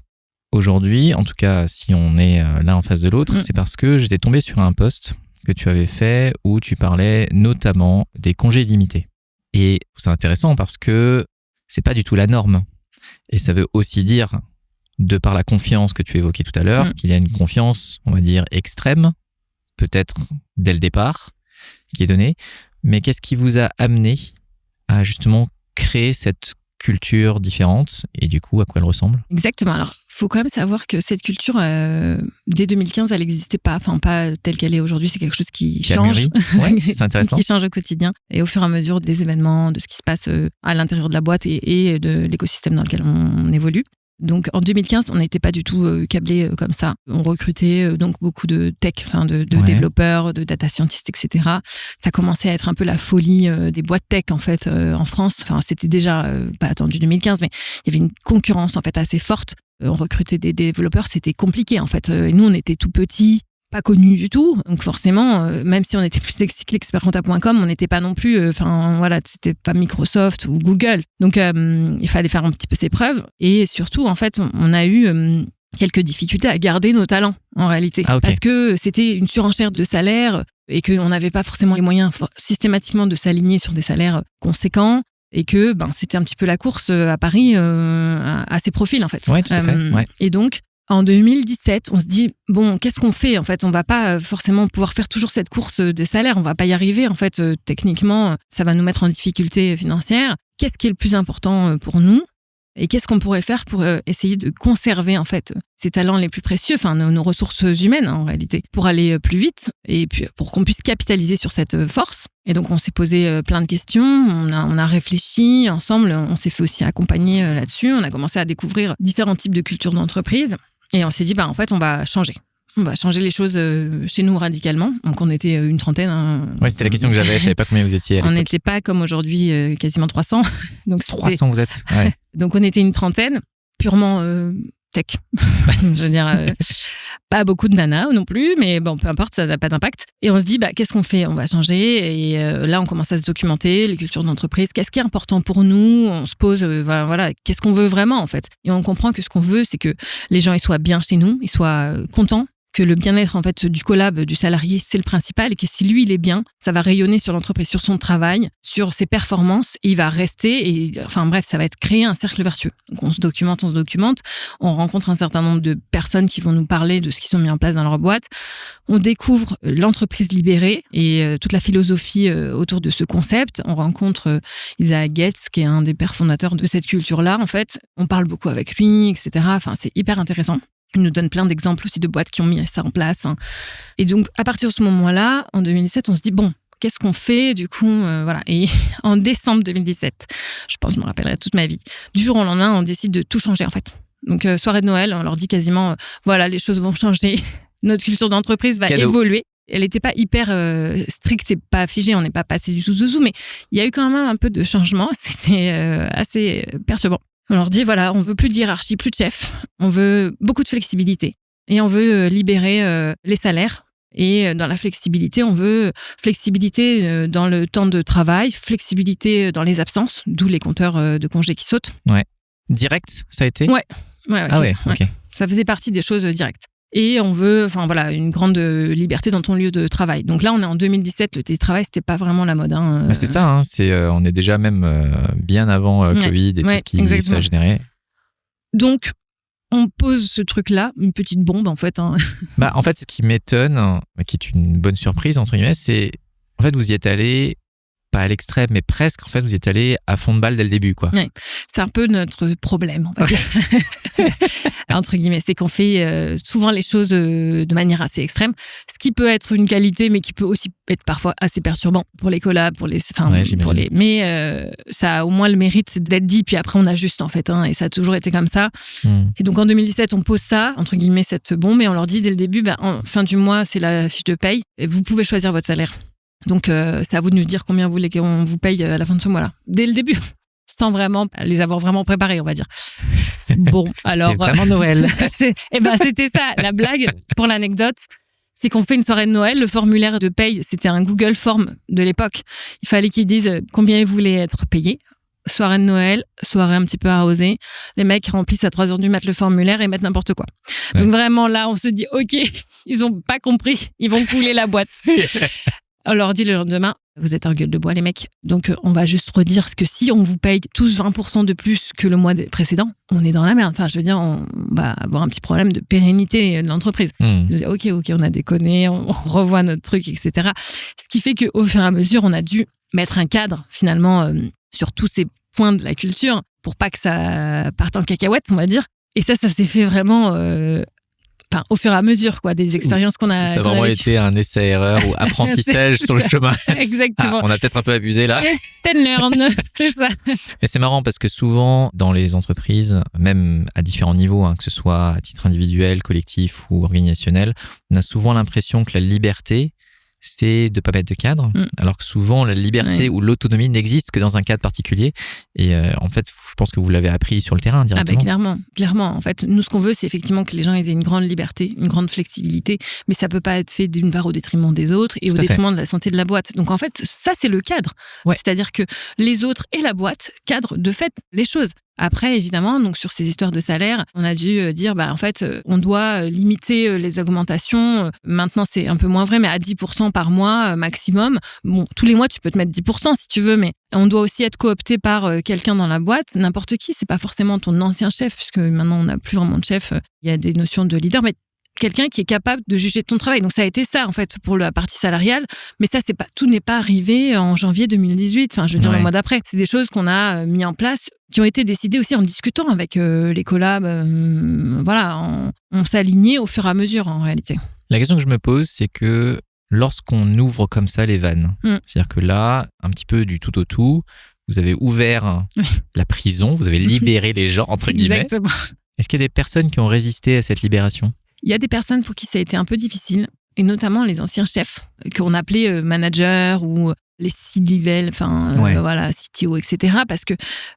Speaker 1: Aujourd'hui, en tout cas, si on est l'un en face de l'autre, c'est parce que j'étais tombé sur un post que tu avais fait où tu parlais notamment des congés limités. Et c'est intéressant parce que c'est pas du tout la norme. Et ça veut aussi dire, de par la confiance que tu évoquais tout à l'heure, qu'il y a une confiance, on va dire, extrême, peut-être dès le départ, qui est donnée. Mais qu'est-ce qui vous a amené à justement créer cette culture différente et du coup, à quoi elle ressemble ?
Speaker 2: Exactement. Alors, il faut quand même savoir que cette culture, dès 2015, elle n'existait pas. Enfin, pas telle qu'elle est aujourd'hui. C'est quelque chose qui change.
Speaker 1: Ouais, c'est intéressant.
Speaker 2: Qui change au quotidien. Et au fur et à mesure des événements, de ce qui se passe à l'intérieur de la boîte et de l'écosystème dans lequel on évolue. Donc, en 2015, on n'était pas du tout câblé comme ça. On recrutait donc beaucoup de tech, de développeurs, de data scientists, etc. Ça commençait à être un peu la folie des boîtes tech, en fait, en France. Enfin, c'était déjà pas attendu 2015, mais il y avait une concurrence, en fait, assez forte. On recrutait des développeurs, c'était compliqué, en fait. Et nous, on était tout petits, pas connus du tout. Donc, forcément, même si on était plus sexy que l'expertcomptable.com, on n'était pas non plus, c'était pas Microsoft ou Google. Donc, il fallait faire un petit peu ses preuves. Et surtout, en fait, on a eu quelques difficultés à garder nos talents, en réalité.
Speaker 1: Ah, okay.
Speaker 2: Parce que c'était une surenchère de salaire et qu'on n'avait pas forcément les moyens systématiquement de s'aligner sur des salaires conséquents. Et que c'était un petit peu la course à Paris à ces profils, en fait.
Speaker 1: Oui, tout à fait. Ouais.
Speaker 2: Et donc, en 2017, on se dit, bon, qu'est-ce qu'on fait ? En fait, on va pas forcément pouvoir faire toujours cette course de salaire. On va pas y arriver. En fait, techniquement, ça va nous mettre en difficulté financière. Qu'est-ce qui est le plus important pour nous ? Et qu'est-ce qu'on pourrait faire pour essayer de conserver, en fait, ces talents les plus précieux, nos ressources humaines, en réalité, pour aller plus vite et puis pour qu'on puisse capitaliser sur cette force. Et donc, on s'est posé plein de questions, on a réfléchi ensemble, on s'est fait aussi accompagner là-dessus, on a commencé à découvrir différents types de cultures d'entreprise et on s'est dit, en fait, on va changer. On va changer les choses chez nous radicalement. Donc, on était une trentaine.
Speaker 1: Oui, c'était la question que j'avais. Je ne savais pas combien vous étiez à l'époque.
Speaker 2: On n'était pas comme aujourd'hui, quasiment 300. Donc,
Speaker 1: 300, vous êtes ouais.
Speaker 2: Donc, on était une trentaine, purement tech. Je veux dire, pas beaucoup de nanas non plus, mais bon, peu importe, ça n'a pas d'impact. Et on se dit, qu'est-ce qu'on fait ? On va changer. Et là, on commence à se documenter, les cultures d'entreprise. Qu'est-ce qui est important pour nous ? On se pose, qu'est-ce qu'on veut vraiment, en fait ? Et on comprend que ce qu'on veut, c'est que les gens ils soient bien chez nous, ils soient contents, que le bien-être en fait du collab, du salarié, c'est le principal et que si lui il est bien, ça va rayonner sur l'entreprise, sur son travail, sur ses performances, et il va rester et enfin bref, ça va être créer un cercle vertueux. Donc on se documente, on rencontre un certain nombre de personnes qui vont nous parler de ce qu'ils ont mis en place dans leur boîte. On découvre l'entreprise libérée et toute la philosophie autour de ce concept. On rencontre Isaac Getz, qui est un des pères fondateurs de cette culture-là. En fait, on parle beaucoup avec lui, etc. Enfin, c'est hyper intéressant. Il nous donne plein d'exemples aussi de boîtes qui ont mis ça en place. Et donc, à partir de ce moment-là, en 2017, on se dit, bon, qu'est-ce qu'on fait du coup voilà. Et en décembre 2017, je pense que je me rappellerai toute ma vie, du jour au lendemain, on décide de tout changer en fait. Donc, soirée de Noël, on leur dit quasiment, voilà, les choses vont changer, notre culture d'entreprise va évoluer. Elle n'était pas hyper stricte, c'est pas figé, on n'est pas passé du tout zouzou, mais il y a eu quand même un peu de changement. C'était assez perturbant. On leur dit, voilà, on veut plus de hiérarchie, plus de chef. On veut beaucoup de flexibilité. Et on veut libérer les salaires. Et dans la flexibilité, on veut flexibilité dans le temps de travail, flexibilité dans les absences, d'où les compteurs de congés qui sautent.
Speaker 1: Ouais. Direct, ça a été ?
Speaker 2: Ouais.
Speaker 1: Ah ouais, ok.
Speaker 2: Ça faisait partie des choses directes. Et on veut, enfin voilà, une grande liberté dans ton lieu de travail. Donc là, on est en 2017. Le télétravail, c'était pas vraiment la mode.
Speaker 1: Bah c'est ça. On est déjà même bien avant Covid et tout ce qui ça générait.
Speaker 2: Donc, on pose ce truc-là, une petite bombe en fait.
Speaker 1: Bah en fait, ce qui m'étonne, qui est une bonne surprise entre guillemets, c'est en fait vous y êtes allé pas à l'extrême, mais presque. En fait, vous y êtes allé à fond de balle dès le début, quoi.
Speaker 2: Ouais, c'est un peu notre problème, on va dire. Entre guillemets, c'est qu'on fait souvent les choses de manière assez extrême, ce qui peut être une qualité, mais qui peut aussi être parfois assez perturbant pour les collabs, mais ça a au moins le mérite d'être dit. Puis après, on ajuste en fait, et ça a toujours été comme ça. Et donc en 2017, on pose ça, entre guillemets, cette bombe, et on leur dit dès le début, en fin du mois, c'est la fiche de paye, et vous pouvez choisir votre salaire. Donc, c'est à vous de nous dire combien vous voulez qu'on vous paye à la fin de ce mois-là. Dès le début, sans vraiment les avoir vraiment préparés, on va dire. Bon, alors...
Speaker 1: C'est vraiment Noël.
Speaker 2: C'était ça. La blague, pour l'anecdote, c'est qu'on fait une soirée de Noël. Le formulaire de paye, c'était un Google Form de l'époque. Il fallait qu'ils disent combien ils voulaient être payés. Soirée de Noël, soirée un petit peu arrosée. Les mecs remplissent à 3h du mat le formulaire et mettent n'importe quoi. Ouais. Donc vraiment, là, on se dit, OK, ils n'ont pas compris. Ils vont couler la boîte. On leur dit le lendemain, vous êtes un gueule de bois les mecs, donc on va juste redire que si on vous paye tous 20% de plus que le mois précédent, on est dans la merde. Enfin, je veux dire, on va avoir un petit problème de pérennité de l'entreprise. Ok, on a déconné, on revoit notre truc, etc. Ce qui fait qu'au fur et à mesure, on a dû mettre un cadre finalement sur tous ces points de la culture pour pas que ça parte en cacahuète, on va dire. Et ça s'est fait vraiment... au fur et à mesure, quoi, des expériences qu'on a.
Speaker 1: Ça a vraiment été un essai-erreur ou apprentissage sur le chemin.
Speaker 2: Exactement.
Speaker 1: On a peut-être un peu abusé là.
Speaker 2: Test and learn, c'est ça.
Speaker 1: Mais c'est marrant parce que souvent, dans les entreprises, même à différents niveaux, que ce soit à titre individuel, collectif ou organisationnel, on a souvent l'impression que la liberté, c'est de ne pas mettre de cadre, alors que souvent la liberté ou l'autonomie n'existe que dans un cadre particulier. Et en fait, je pense que vous l'avez appris sur le terrain directement.
Speaker 2: Clairement. En fait, nous, ce qu'on veut, c'est effectivement que les gens aient une grande liberté, une grande flexibilité, mais ça peut pas être fait d'une part au détriment des autres et au détriment de la santé de la boîte. Donc en fait, ça, c'est le cadre. Ouais. C'est-à-dire que les autres et la boîte cadrent de fait les choses. Après, évidemment, donc sur ces histoires de salaire, on a dû dire, en fait, on doit limiter les augmentations. Maintenant, c'est un peu moins vrai, mais à 10% par mois maximum. Bon, tous les mois, tu peux te mettre 10% si tu veux, mais on doit aussi être coopté par quelqu'un dans la boîte. N'importe qui, c'est pas forcément ton ancien chef, puisque maintenant, on n'a plus vraiment de chef. Il y a des notions de leader, mais quelqu'un qui est capable de juger de ton travail. Donc, ça a été ça, en fait, pour la partie salariale. Mais ça, tout n'est pas arrivé en janvier 2018. Enfin, je veux dire, le mois d'après. C'est des choses qu'on a mis en place, qui ont été décidées aussi en discutant avec les collabs. On s'alignait au fur et à mesure, en réalité.
Speaker 1: La question que je me pose, c'est que lorsqu'on ouvre comme ça les vannes, c'est-à-dire que là, un petit peu du tout au tout, vous avez ouvert la prison, vous avez libéré les gens, entre guillemets.
Speaker 2: Exactement.
Speaker 1: Est-ce qu'il y a des personnes qui ont résisté à cette libération ?
Speaker 2: Il y a des personnes pour qui ça a été un peu difficile, et notamment les anciens chefs, qu'on appelait managers ou les C-level, CTO, etc. Parce que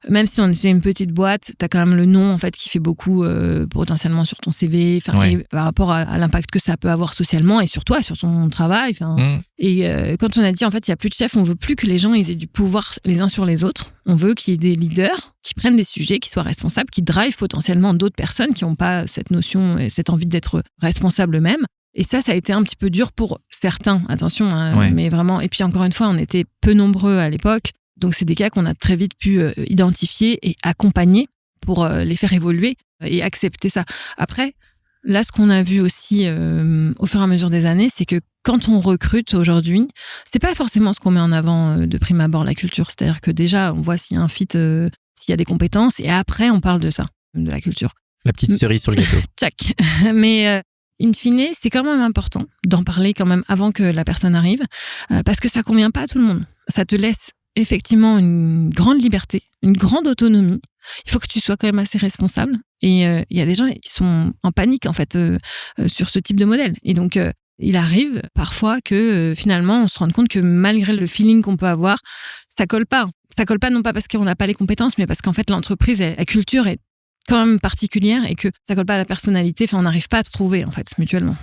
Speaker 2: même si on était une petite boîte, tu as quand même le nom en fait, qui fait beaucoup potentiellement sur ton CV, et par rapport à l'impact que ça peut avoir socialement et sur toi, sur son travail. Et quand on a dit en fait, il n'y a plus de chefs, on ne veut plus que les gens aient du pouvoir les uns sur les autres. On veut qu'il y ait des leaders qui prennent des sujets, qui soient responsables, qui drivent potentiellement d'autres personnes qui n'ont pas cette notion et cette envie d'être responsables eux-mêmes. Et ça a été un petit peu dur pour certains, attention, hein,
Speaker 1: Ouais.
Speaker 2: mais vraiment. Et puis encore une fois, on était peu nombreux à l'époque. Donc c'est des cas qu'on a très vite pu identifier et accompagner pour les faire évoluer et accepter ça. Après, là, ce qu'on a vu aussi au fur et à mesure des années, c'est que quand on recrute aujourd'hui, c'est pas forcément ce qu'on met en avant de prime abord, la culture. C'est-à-dire que déjà, on voit s'il y a un fit, s'il y a des compétences, et après, on parle de ça, de la culture.
Speaker 1: La petite cerise sur le gâteau.
Speaker 2: Tchac. Mais in fine, c'est quand même important d'en parler quand même avant que la personne arrive, parce que ça convient pas à tout le monde. Ça te laisse effectivement une grande liberté, une grande autonomie. Il faut que tu sois quand même assez responsable. Et il y a des gens qui sont en panique en fait sur ce type de modèle. Et donc il arrive parfois que finalement on se rende compte que malgré le feeling qu'on peut avoir, ça colle pas. Ça colle pas non pas parce qu'on n'a pas les compétences, mais parce qu'en fait l'entreprise, la culture est quand même particulière et que ça colle pas à la personnalité. Enfin, on n'arrive pas à se trouver en fait mutuellement.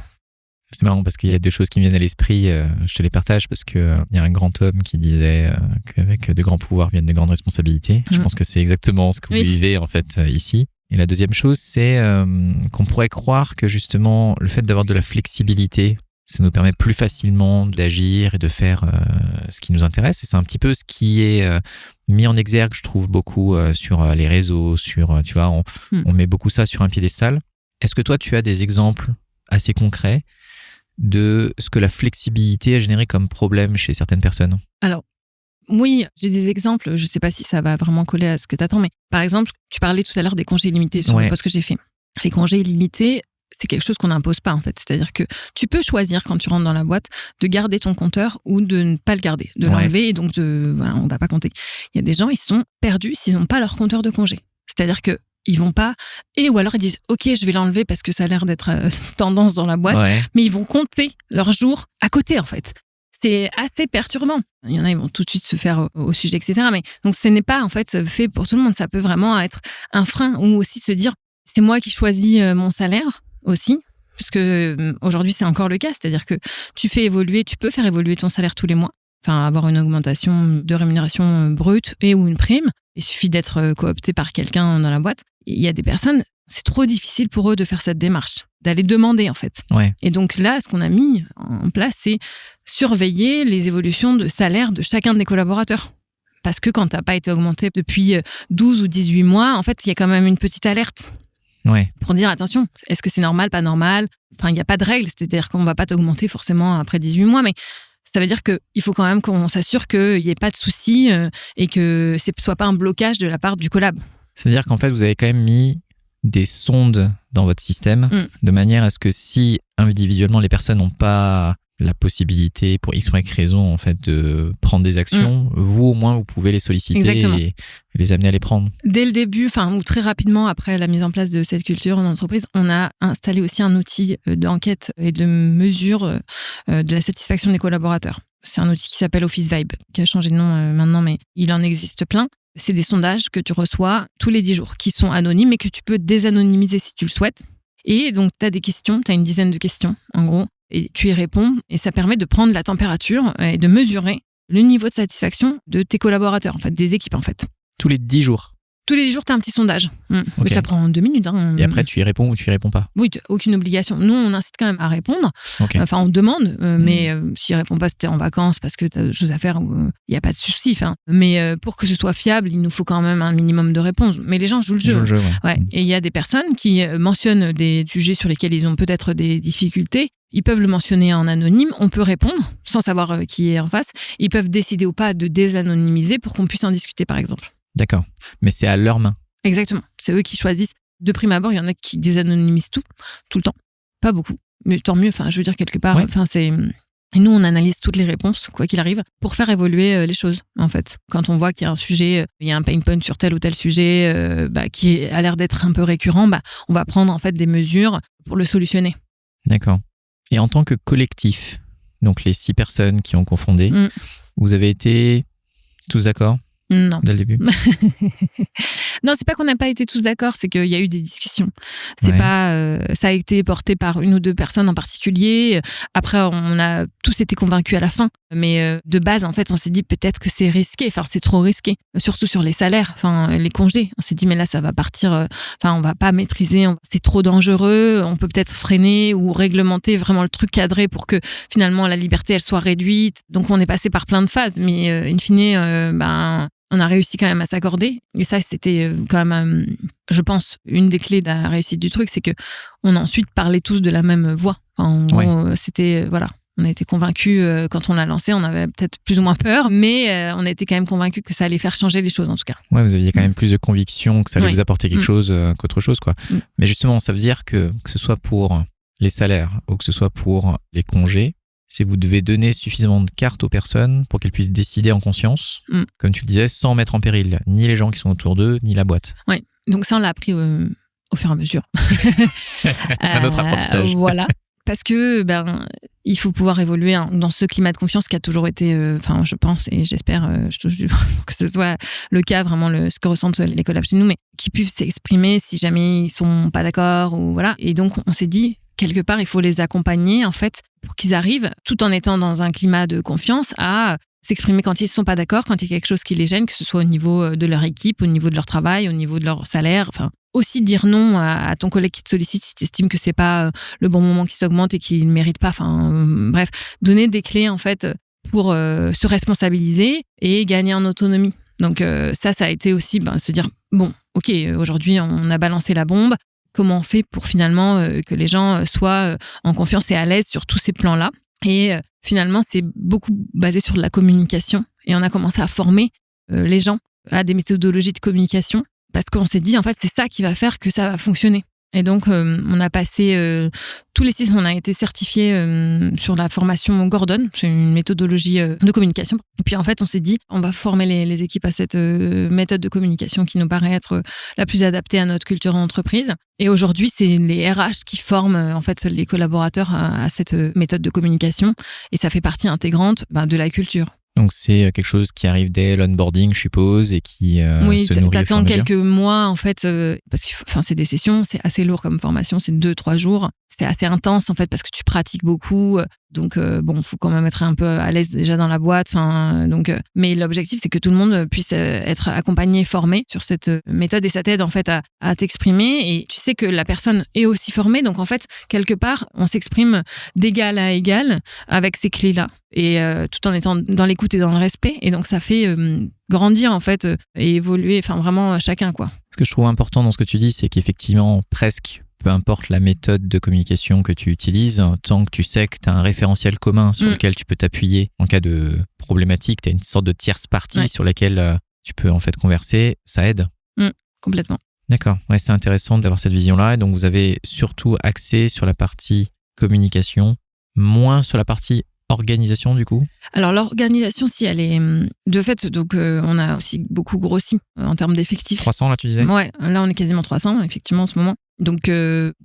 Speaker 1: C'est marrant parce qu'il y a deux choses qui me viennent à l'esprit, je te les partage parce que il y a un grand homme qui disait qu'avec de grands pouvoirs viennent de grandes responsabilités. Je pense que c'est exactement ce que vous vivez en fait ici. Et la deuxième chose, c'est qu'on pourrait croire que justement le fait d'avoir de la flexibilité, ça nous permet plus facilement d'agir et de faire ce qui nous intéresse. Et c'est un petit peu ce qui est mis en exergue, je trouve, beaucoup sur les réseaux, sur, tu vois, on met beaucoup ça sur un piédestal. Est-ce que toi, tu as des exemples assez concrets de ce que la flexibilité a généré comme problème chez certaines personnes?
Speaker 2: Alors, oui, j'ai des exemples. Je ne sais pas si ça va vraiment coller à ce que tu attends, mais par exemple, tu parlais tout à l'heure des congés illimités sur le poste que j'ai fait. Les congés illimités, c'est quelque chose qu'on n'impose pas en fait. C'est-à-dire que tu peux choisir quand tu rentres dans la boîte de garder ton compteur ou de ne pas le garder, de l'enlever et donc voilà, on ne va pas compter. Il y a des gens, ils sont perdus s'ils n'ont pas leur compteur de congé. C'est-à-dire que ils vont pas, ou alors ils disent ok, je vais l'enlever parce que ça a l'air d'être tendance dans la boîte, mais ils vont compter leurs jours à côté en fait. C'est assez perturbant. Il y en a, ils vont tout de suite se faire au sujet, etc. Mais donc ce n'est pas en fait fait pour tout le monde. Ça peut vraiment être un frein ou aussi se dire c'est moi qui choisis mon salaire aussi. Puisque aujourd'hui c'est encore le cas, c'est-à-dire que tu peux faire évoluer ton salaire tous les mois. Enfin, avoir une augmentation de rémunération brute ou une prime. Il suffit d'être coopté par quelqu'un dans la boîte. Il y a des personnes, c'est trop difficile pour eux de faire cette démarche, d'aller demander en fait. Et donc là, ce qu'on a mis en place, c'est surveiller les évolutions de salaire de chacun des collaborateurs. Parce que quand tu n'as pas été augmenté depuis 12 ou 18 mois, en fait, il y a quand même une petite alerte. Pour dire attention, est-ce que c'est normal, pas normal? Enfin, il n'y a pas de règle, c'est-à-dire qu'on ne va pas t'augmenter forcément après 18 mois, mais ça veut dire qu'il faut quand même qu'on s'assure qu'il n'y ait pas de soucis et que ce ne soit pas un blocage de la part du collab.
Speaker 1: Ça veut dire qu'en fait, vous avez quand même mis des sondes dans votre système de manière à ce que si individuellement les personnes n'ont pas la possibilité pour X ou Y raison en fait, de prendre des actions, vous au moins vous pouvez les solliciter et les amener à les prendre.
Speaker 2: Dès le début, ou très rapidement après la mise en place de cette culture en entreprise, on a installé aussi un outil d'enquête et de mesure de la satisfaction des collaborateurs. C'est un outil qui s'appelle Office Vibe, qui a changé de nom maintenant, mais il en existe plein. C'est des sondages que tu reçois tous les 10 jours, qui sont anonymes et que tu peux désanonymiser si tu le souhaites. Et donc, tu as des questions, tu as une dizaine de questions, en gros, et tu y réponds. Et ça permet de prendre la température et de mesurer le niveau de satisfaction de tes collaborateurs, en fait, des équipes, en fait.
Speaker 1: Tous les 10 jours? Tous
Speaker 2: les 10 jours, tu as un petit sondage. Mais ça prend 2 minutes.
Speaker 1: Et après, tu y réponds ou tu y réponds pas?
Speaker 2: Oui, aucune obligation. Nous, on incite quand même à répondre. Enfin, on demande, mais s'il répond pas, si tu es en vacances parce que tu as des choses à faire, il n'y a pas de souci. Mais pour que ce soit fiable, il nous faut quand même un minimum de réponses. Mais les gens jouent le jeu. Et il y a des personnes qui mentionnent des sujets sur lesquels ils ont peut-être des difficultés. Ils peuvent le mentionner en anonyme, on peut répondre sans savoir qui est en face. Ils peuvent décider ou pas de désanonymiser pour qu'on puisse en discuter, par exemple. D'accord.
Speaker 1: Mais c'est à leurs mains.
Speaker 2: Exactement. C'est eux qui choisissent. De prime abord, il y en a qui désanonymisent tout le temps. Pas beaucoup. Mais tant mieux. Enfin, je veux dire, quelque part, c'est... Et nous, on analyse toutes les réponses, quoi qu'il arrive, pour faire évoluer les choses, en fait. Quand on voit qu'il y a un sujet, il y a un pain point sur tel ou tel sujet qui a l'air d'être un peu récurrent, on va prendre en fait des mesures pour le solutionner.
Speaker 1: D'accord. Et en tant que collectif, donc les 6 personnes qui ont confondé, vous avez été tous d'accord?
Speaker 2: Non.
Speaker 1: Dès le début?
Speaker 2: Non, c'est pas qu'on n'a pas été tous d'accord, c'est qu'il y a eu des discussions. C'est
Speaker 1: Ouais.
Speaker 2: pas, ça a été porté par une ou deux personnes en particulier. Après, on a tous été convaincus à la fin. Mais de base, en fait, on s'est dit peut-être que c'est risqué. Enfin, c'est trop risqué. Surtout sur les salaires, enfin, les congés. On s'est dit, mais là, ça va partir. Enfin, on va pas maîtriser. C'est trop dangereux. On peut peut-être freiner ou réglementer vraiment le truc cadré pour que finalement la liberté, elle soit réduite. Donc, on est passé par plein de phases. Mais in fine, on a réussi quand même à s'accorder. Et ça, c'était quand même, je pense, une des clés de la réussite du truc, c'est que on a ensuite parlé tous de la même voix. Enfin, en gros, c'était, voilà. On a été convaincus quand on l'a lancé, on avait peut-être plus ou moins peur, mais on a été quand même convaincus que ça allait faire changer les choses en tout cas.
Speaker 1: Ouais, vous aviez quand même plus de conviction que ça allait vous apporter quelque chose qu'autre chose, quoi. Mais justement, ça veut dire que ce soit pour les salaires ou que ce soit pour les congés, c'est que vous devez donner suffisamment de cartes aux personnes pour qu'elles puissent décider en conscience, comme tu le disais, sans mettre en péril ni les gens qui sont autour d'eux, ni la boîte.
Speaker 2: Oui, donc ça on l'a appris au fur et à mesure.
Speaker 1: Un autre apprentissage.
Speaker 2: Voilà. Parce que il faut pouvoir évoluer dans ce climat de confiance qui a toujours été, je pense et j'espère, je touche du bois que ce soit le cas, vraiment ce que ressentent les collabs chez nous, mais qui puissent s'exprimer si jamais ils sont pas d'accord ou voilà. Et donc on s'est dit quelque part il faut les accompagner en fait pour qu'ils arrivent, tout en étant dans un climat de confiance, à s'exprimer quand ils ne sont pas d'accord, quand il y a quelque chose qui les gêne, que ce soit au niveau de leur équipe, au niveau de leur travail, au niveau de leur salaire, enfin. Aussi dire non à ton collègue qui te sollicite si tu estimes que c'est pas le bon moment qui s'augmente et qu'il ne mérite pas. Enfin, bref, donner des clés en fait pour se responsabiliser et gagner en autonomie. Donc ça a été aussi se dire bon, ok, aujourd'hui on a balancé la bombe. Comment on fait pour finalement que les gens soient en confiance et à l'aise sur tous ces plans-là. Et finalement, c'est beaucoup basé sur de la communication. Et on a commencé à former les gens à des méthodologies de communication. Parce qu'on s'est dit, en fait, c'est ça qui va faire que ça va fonctionner. Et donc, on a passé tous les 6, on a été certifiés sur la formation Gordon. C'est une méthodologie de communication. Et puis, en fait, on s'est dit, on va former les équipes à cette méthode de communication qui nous paraît être la plus adaptée à notre culture en entreprise. Et aujourd'hui, c'est les RH qui forment en fait les collaborateurs à cette méthode de communication. Et ça fait partie intégrante de la culture.
Speaker 1: Donc, c'est quelque chose qui arrive dès l'onboarding, je suppose, et qui se nourrit.
Speaker 2: T'attends quelques mois, en fait, parce que c'est des sessions, c'est assez lourd comme formation, c'est 2-3 jours. C'est assez intense, en fait, parce que tu pratiques beaucoup. Donc, faut quand même être un peu à l'aise déjà dans la boîte. Mais l'objectif, c'est que tout le monde puisse être accompagné, formé sur cette méthode et ça t'aide, en fait, à t'exprimer. Et tu sais que la personne est aussi formée. Donc, en fait, quelque part, on s'exprime d'égal à égal avec ces clés-là. Et tout en étant dans l'écoute et dans le respect. Et donc, ça fait grandir, en fait, et évoluer, vraiment chacun, quoi.
Speaker 1: Ce que je trouve important dans ce que tu dis, c'est qu'effectivement, presque, peu importe la méthode de communication que tu utilises, tant que tu sais que tu as un référentiel commun sur lequel tu peux t'appuyer en cas de problématique, tu as une sorte de tierce partie sur laquelle tu peux en fait converser, ça aide.
Speaker 2: Complètement.
Speaker 1: D'accord, c'est intéressant d'avoir cette vision-là. Et donc, vous avez surtout axé sur la partie communication, moins sur la partie organisation du coup?
Speaker 2: Alors l'organisation, si elle est de fait, donc on a aussi beaucoup grossi en termes d'effectifs.
Speaker 1: 300 là tu disais?
Speaker 2: Ouais, là on est quasiment 300 effectivement en ce moment. Donc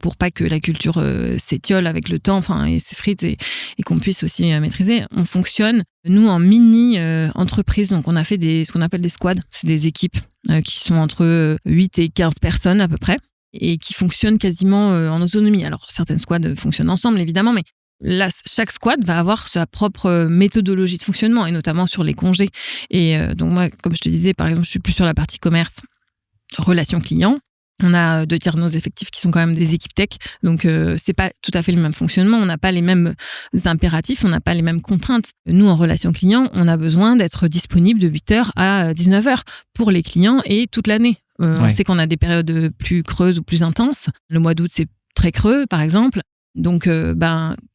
Speaker 2: pour pas que la culture s'étiole avec le temps, et s'effrite et qu'on puisse aussi maîtriser, on fonctionne nous en mini entreprise. Donc on a fait ce qu'on appelle des squads, c'est des équipes qui sont entre 8 et 15 personnes à peu près et qui fonctionnent quasiment en autonomie. Alors certaines squads fonctionnent ensemble évidemment, mais là, chaque squad va avoir sa propre méthodologie de fonctionnement, et notamment sur les congés. Et donc moi, comme je te disais, par exemple, je suis plus sur la partie commerce, relations clients. On a 2 tiers de nos effectifs qui sont quand même des équipes tech, donc c'est pas tout à fait le même fonctionnement. On n'a pas les mêmes impératifs, on n'a pas les mêmes contraintes. Nous, en relations clients, on a besoin d'être disponible de 8h à 19h pour les clients et toute l'année. On sait qu'on a des périodes plus creuses ou plus intenses. Le mois d'août, c'est très creux, par exemple. Donc,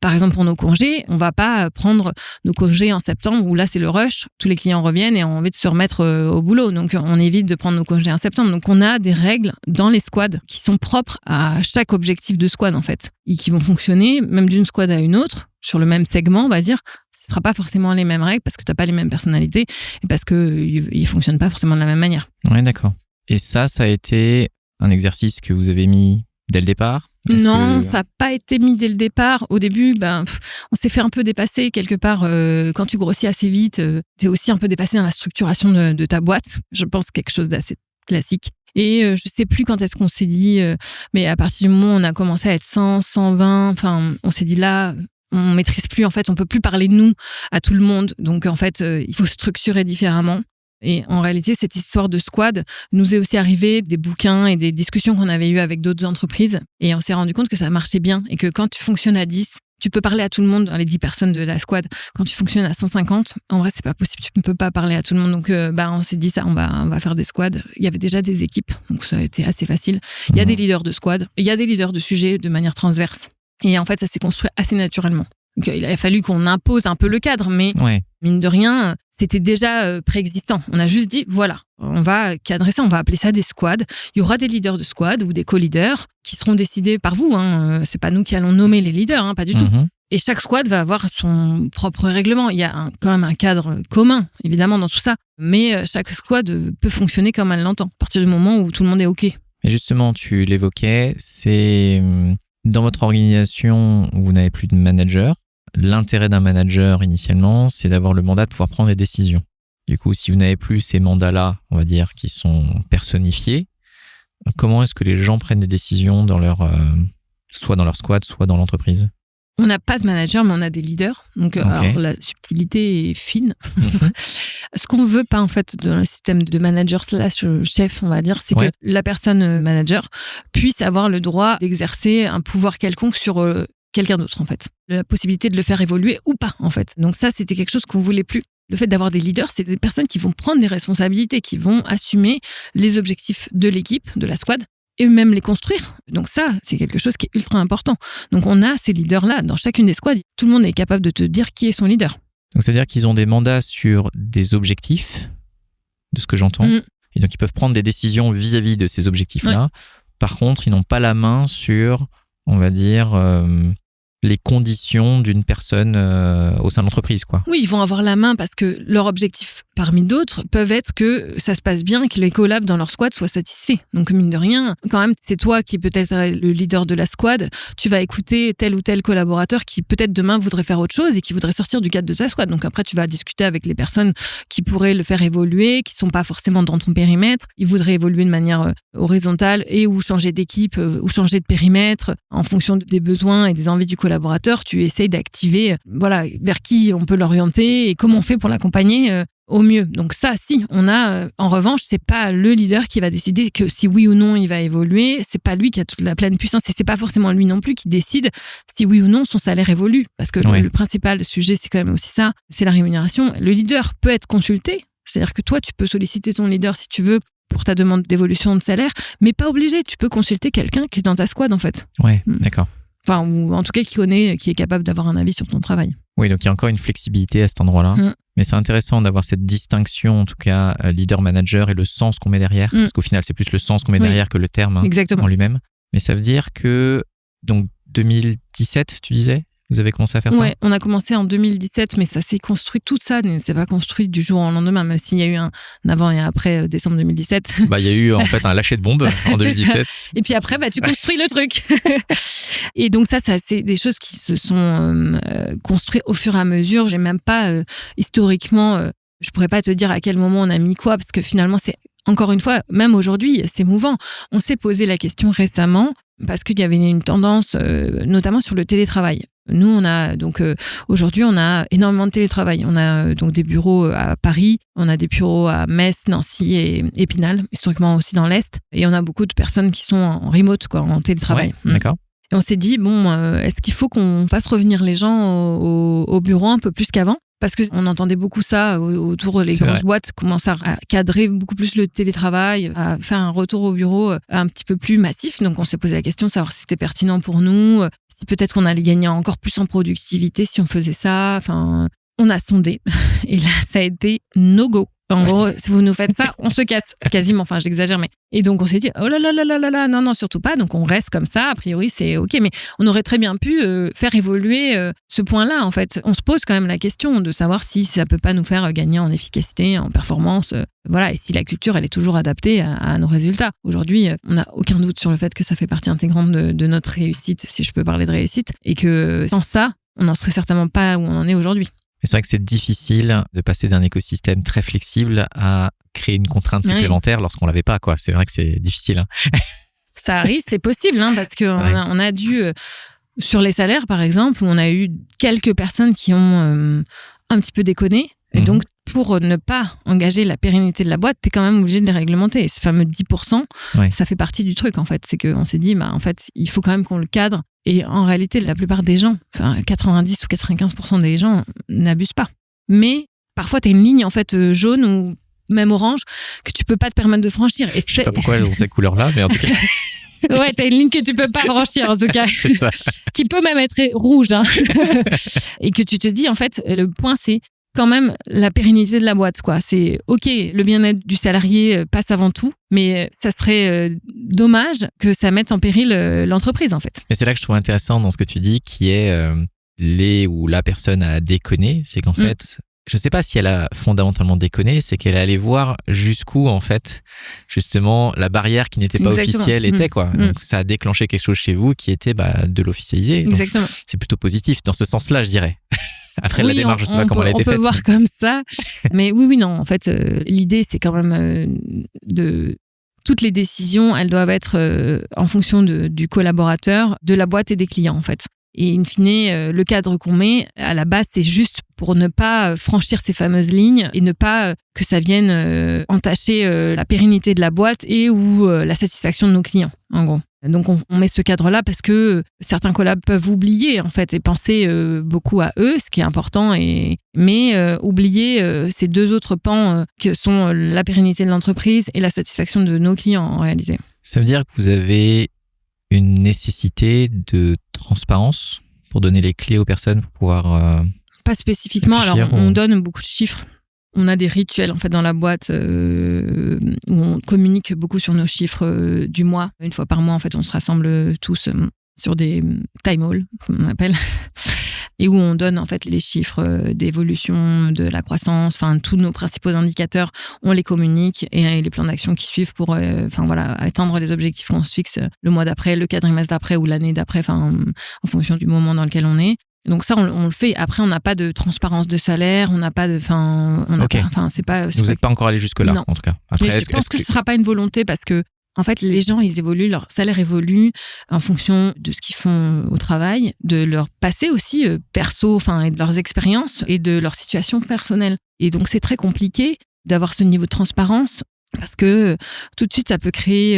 Speaker 2: par exemple, pour nos congés, on va pas prendre nos congés en septembre où là, c'est le rush. Tous les clients reviennent et ont envie de se remettre au boulot. Donc, on évite de prendre nos congés en septembre. Donc, on a des règles dans les squads qui sont propres à chaque objectif de squad, en fait. Et qui vont fonctionner, même d'une squad à une autre, sur le même segment, on va dire. Ce sera pas forcément les mêmes règles parce que t'as pas les mêmes personnalités et parce qu'ils fonctionnent pas forcément de la même manière.
Speaker 1: Ouais, d'accord. Et ça a été un exercice que vous avez mis dès le départ?
Speaker 2: Non, ça n'a pas été mis dès le départ. Au début, on s'est fait un peu dépasser quelque part. Quand tu grossis assez vite, tu es aussi un peu dépassé dans la structuration de ta boîte. Je pense quelque chose d'assez classique. Et je sais plus quand est-ce qu'on s'est dit, mais à partir du moment où on a commencé à être 100, 120, enfin, on s'est dit là, on maîtrise plus, en fait, on peut plus parler de nous à tout le monde. Donc, en fait, il faut structurer différemment. Et en réalité, cette histoire de squad nous est aussi arrivée des bouquins et des discussions qu'on avait eues avec d'autres entreprises. Et on s'est rendu compte que ça marchait bien et que quand tu fonctionnes à 10, tu peux parler à tout le monde, les 10 personnes de la squad. Quand tu fonctionnes à 150, en vrai, c'est pas possible. Tu ne peux pas parler à tout le monde. Donc, on s'est dit ça, on va faire des squads. Il y avait déjà des équipes, donc ça a été assez facile. Il y a des leaders de squad, il y a des leaders de sujets de manière transverse. Et en fait, ça s'est construit assez naturellement. Donc, il a fallu qu'on impose un peu le cadre, mais mine de rien, c'était déjà préexistant. On a juste dit, voilà, on va cadrer ça, on va appeler ça des squads. Il y aura des leaders de squad ou des co-leaders qui seront décidés par vous. C'est pas nous qui allons nommer les leaders, pas du tout. Et chaque squad va avoir son propre règlement. Il y a quand même un cadre commun, évidemment, dans tout ça. Mais chaque squad peut fonctionner comme elle l'entend, à partir du moment où tout le monde est OK.
Speaker 1: Et justement, tu l'évoquais, c'est dans votre organisation où vous n'avez plus de manager. L'intérêt d'un manager, initialement, c'est d'avoir le mandat de pouvoir prendre des décisions. Du coup, si vous n'avez plus ces mandats-là, on va dire, qui sont personnifiés, comment est-ce que les gens prennent des décisions dans soit dans leur squad, soit dans l'entreprise ?
Speaker 2: On n'a pas de manager, mais on a des leaders. Donc, alors, la subtilité est fine. Ce qu'on veut pas, en fait, dans le système de manager / chef, on va dire, c'est que la personne manager puisse avoir le droit d'exercer un pouvoir quelconque sur quelqu'un d'autre, en fait. La possibilité de le faire évoluer ou pas, en fait. Donc ça, c'était quelque chose qu'on voulait plus. Le fait d'avoir des leaders, c'est des personnes qui vont prendre des responsabilités, qui vont assumer les objectifs de l'équipe, de la squad, et même les construire. Donc ça, c'est quelque chose qui est ultra important. Donc on a ces leaders-là dans chacune des squads. Tout le monde est capable de te dire qui est son leader.
Speaker 1: Donc ça veut dire qu'ils ont des mandats sur des objectifs, de ce que j'entends. Et donc ils peuvent prendre des décisions vis-à-vis de ces objectifs-là. Par contre, ils n'ont pas la main sur, on va dire, les conditions d'une personne au sein de l'entreprise, quoi.
Speaker 2: Oui, ils vont avoir la main parce que leur objectif, parmi d'autres, peuvent être que ça se passe bien, que les collabs dans leur squad soient satisfaits. Donc, mine de rien, quand même, c'est toi qui peut-être le leader de la squad, tu vas écouter tel ou tel collaborateur qui peut-être demain voudrait faire autre chose et qui voudrait sortir du cadre de sa squad. Donc après, tu vas discuter avec les personnes qui pourraient le faire évoluer, qui sont pas forcément dans ton périmètre. Ils voudraient évoluer de manière horizontale et ou changer d'équipe ou changer de périmètre en fonction des besoins et des envies du collaborateur. Tu essayes d'activer, vers qui on peut l'orienter et comment on fait pour l'accompagner au mieux. Donc ça, si, on a, en revanche, c'est pas le leader qui va décider que si oui ou non il va évoluer, c'est pas lui qui a toute la pleine puissance et c'est pas forcément lui non plus qui décide si oui ou non son salaire évolue. Parce que le principal sujet, c'est quand même aussi ça, c'est la rémunération. Le leader peut être consulté, c'est-à-dire que toi, tu peux solliciter ton leader si tu veux pour ta demande d'évolution de salaire, mais pas obligé, tu peux consulter quelqu'un qui est dans ta squad en fait.
Speaker 1: Ouais, d'accord.
Speaker 2: Enfin, ou en tout cas qui connaît, qui est capable d'avoir un avis sur ton travail.
Speaker 1: Oui, donc il y a encore une flexibilité à cet endroit-là. Mais c'est intéressant d'avoir cette distinction, en tout cas, leader-manager et le sens qu'on met derrière. Parce qu'au final, c'est plus le sens qu'on met derrière que le terme en lui-même. Mais ça veut dire que, donc, 2017, tu disais, vous avez commencé à faire ça ?
Speaker 2: Ouais, on a commencé en 2017, mais ça s'est construit, tout ça ne s'est pas construit du jour au lendemain, même s'il y a eu un avant et après décembre 2017.
Speaker 1: Il y a eu en fait un lâcher de bombe en 2017.
Speaker 2: Et puis après, tu construis le truc. Et donc ça, c'est des choses qui se sont construites au fur et à mesure. J'ai même pas, historiquement, je pourrais pas te dire à quel moment on a mis quoi, parce que finalement, c'est encore une fois, même aujourd'hui, c'est mouvant. On s'est posé la question récemment parce qu'il y avait une tendance, notamment sur le télétravail. Nous, on a donc aujourd'hui, on a énormément de télétravail. On a donc des bureaux à Paris, on a des bureaux à Metz, Nancy et Épinal, historiquement aussi dans l'Est. Et on a beaucoup de personnes qui sont en remote, en télétravail.
Speaker 1: Ouais, d'accord.
Speaker 2: Et on s'est dit, est-ce qu'il faut qu'on fasse revenir les gens au bureau un peu plus qu'avant ? Parce qu'on entendait beaucoup ça autour des grosses boîtes, commencer à cadrer beaucoup plus le télétravail, à faire un retour au bureau un petit peu plus massif. Donc on s'est posé la question de savoir si c'était pertinent pour nous, si peut-être qu'on allait gagner encore plus en productivité si on faisait ça. Enfin, on a sondé et là, ça a été no go. En gros, si vous nous faites ça, on se casse. Quasiment, enfin j'exagère, mais... Et donc on s'est dit, oh là là là là là là, non, surtout pas. Donc on reste comme ça, a priori c'est ok. Mais on aurait très bien pu faire évoluer ce point-là, en fait. On se pose quand même la question de savoir si ça peut pas nous faire gagner en efficacité, en performance. Et si la culture, elle est toujours adaptée à nos résultats. Aujourd'hui, on n'a aucun doute sur le fait que ça fait partie intégrante de notre réussite, si je peux parler de réussite. Et que sans ça, on n'en serait certainement pas où on en est aujourd'hui.
Speaker 1: Mais c'est vrai que c'est difficile de passer d'un écosystème très flexible à créer une contrainte supplémentaire lorsqu'on l'avait pas, quoi. C'est vrai que c'est difficile, hein.
Speaker 2: Ça arrive, c'est possible, hein, parce qu'on on a dû, sur les salaires par exemple, où on a eu quelques personnes qui ont un petit peu déconné. Et donc, pour ne pas engager la pérennité de la boîte, t'es quand même obligé de les réglementer. Et ce fameux 10%, ça fait partie du truc, en fait. C'est qu'on s'est dit, en fait, il faut quand même qu'on le cadre. Et en réalité, la plupart des gens, 90 ou 95% des gens n'abusent pas. Mais parfois, t'as une ligne, en fait, jaune ou même orange, que tu peux pas te permettre de franchir. Et
Speaker 1: je sais pas pourquoi elles ont ces couleurs-là, mais en tout cas...
Speaker 2: Ouais, t'as une ligne que tu peux pas franchir, en tout cas.
Speaker 1: C'est ça.
Speaker 2: Qui peut même être rouge, hein. Et que tu te dis, en fait, le point, c'est quand même la pérennité de la boîte, quoi. C'est OK, le bien-être du salarié passe avant tout, mais ça serait dommage que ça mette en péril l'entreprise, en fait.
Speaker 1: Et c'est là que je trouve intéressant dans ce que tu dis, qui est les ou la personne a déconné, c'est qu'en fait, je sais pas si elle a fondamentalement déconné, c'est qu'elle allait voir jusqu'où, en fait, justement, la barrière qui n'était pas officielle était, quoi. Donc, ça a déclenché quelque chose chez vous qui était de l'officialiser.
Speaker 2: Exactement.
Speaker 1: Donc, c'est plutôt positif dans ce sens-là, je dirais. Après, la démarche, je sais pas comment elle a été faite.
Speaker 2: On peut voir comme ça. Mais oui, non. En fait, l'idée, c'est quand même de... Toutes les décisions, elles doivent être en fonction du collaborateur, de la boîte et des clients, en fait. Et in fine, le cadre qu'on met, à la base, c'est juste pour ne pas franchir ces fameuses lignes et ne pas que ça vienne entacher la pérennité de la boîte et ou la satisfaction de nos clients, en gros. Donc, on met ce cadre-là parce que certains collabs peuvent oublier, en fait, et penser beaucoup à eux, ce qui est important, mais oublier ces deux autres pans que sont la pérennité de l'entreprise et la satisfaction de nos clients, en réalité.
Speaker 1: Ça veut dire que vous avez une nécessité de transparence pour donner les clés aux personnes pour pouvoir...
Speaker 2: Pas spécifiquement. Alors, on donne beaucoup de chiffres. On a des rituels en fait dans la boîte où on communique beaucoup sur nos chiffres du mois. Une fois par mois, en fait, on se rassemble tous sur des time halls, comme on appelle, et où on donne en fait les chiffres d'évolution, de la croissance, enfin tous nos principaux indicateurs, on les communique et les plans d'action qui suivent pour atteindre les objectifs qu'on se fixe le mois d'après, le quadrimestre d'après ou l'année d'après, en fonction du moment dans lequel on est. Donc ça, on le fait. Après, on n'a pas de transparence de salaire, on n'a pas de... c'est pas...
Speaker 1: Vous n'êtes pas encore allé jusque-là,
Speaker 2: non.
Speaker 1: En tout cas.
Speaker 2: Après, mais je pense que ce ne sera pas une volonté parce que, en fait, les gens, ils évoluent, leur salaire évolue en fonction de ce qu'ils font au travail, de leur passé aussi perso, et de leurs expériences et de leur situation personnelle. Et donc, c'est très compliqué d'avoir ce niveau de transparence parce que tout de suite, ça peut créer...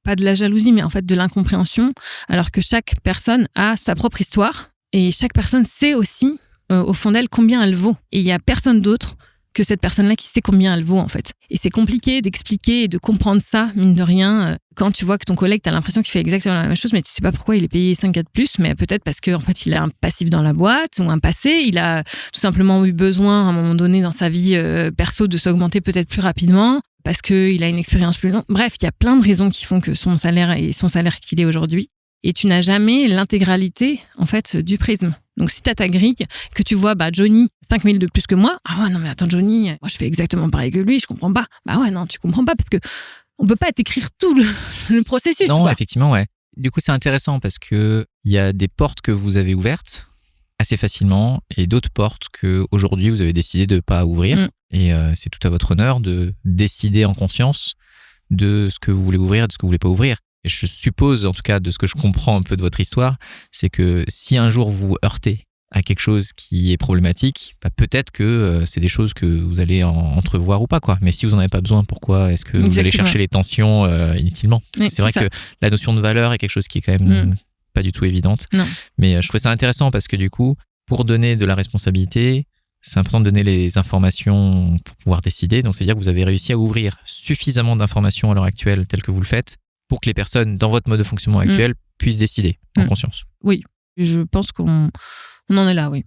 Speaker 2: pas de la jalousie, mais en fait de l'incompréhension, alors que chaque personne a sa propre histoire. Et chaque personne sait aussi, au fond d'elle, combien elle vaut. Et il n'y a personne d'autre que cette personne-là qui sait combien elle vaut, en fait. Et c'est compliqué d'expliquer et de comprendre ça, mine de rien, quand tu vois que ton collègue, tu as l'impression qu'il fait exactement la même chose, mais tu ne sais pas pourquoi il est payé 5K de plus, mais peut-être parce qu'en fait, il a un passif dans la boîte ou un passé. Il a tout simplement eu besoin, à un moment donné, dans sa vie perso, de s'augmenter peut-être plus rapidement, parce qu'il a une expérience plus longue. Bref, il y a plein de raisons qui font que son salaire est son salaire qu'il est aujourd'hui. Et tu n'as jamais l'intégralité, en fait, du prisme. Donc, si tu as ta grille, que tu vois, Johnny, 5 000 de plus que moi, ah ouais, non, mais attends, Johnny, moi, je fais exactement pareil que lui, je comprends pas. Bah ouais, non, tu comprends pas parce que on peut pas t'écrire tout le processus.
Speaker 1: Non,
Speaker 2: quoi.
Speaker 1: Effectivement, ouais. Du coup, c'est intéressant parce que il y a des portes que vous avez ouvertes assez facilement et d'autres portes que aujourd'hui vous avez décidé de pas ouvrir. Et c'est tout à votre honneur de décider en conscience de ce que vous voulez ouvrir et de ce que vous voulez pas ouvrir. Et je suppose, en tout cas, de ce que je comprends un peu de votre histoire, c'est que si un jour vous vous heurtez à quelque chose qui est problématique, peut-être que c'est des choses que vous allez entrevoir ou pas, quoi. Mais si vous n'en avez pas besoin, pourquoi est-ce que vous allez chercher les tensions inutilement ? Parce que c'est vrai que la notion de valeur est quelque chose qui est quand même pas du tout évidente.
Speaker 2: Non.
Speaker 1: Mais je trouvais ça intéressant parce que du coup, pour donner de la responsabilité, c'est important de donner les informations pour pouvoir décider. Donc, c'est-à-dire que vous avez réussi à ouvrir suffisamment d'informations à l'heure actuelle, telles que vous le faites, pour que les personnes, dans votre mode de fonctionnement actuel, puissent décider en conscience.
Speaker 2: Oui, je pense qu'on en est là, oui.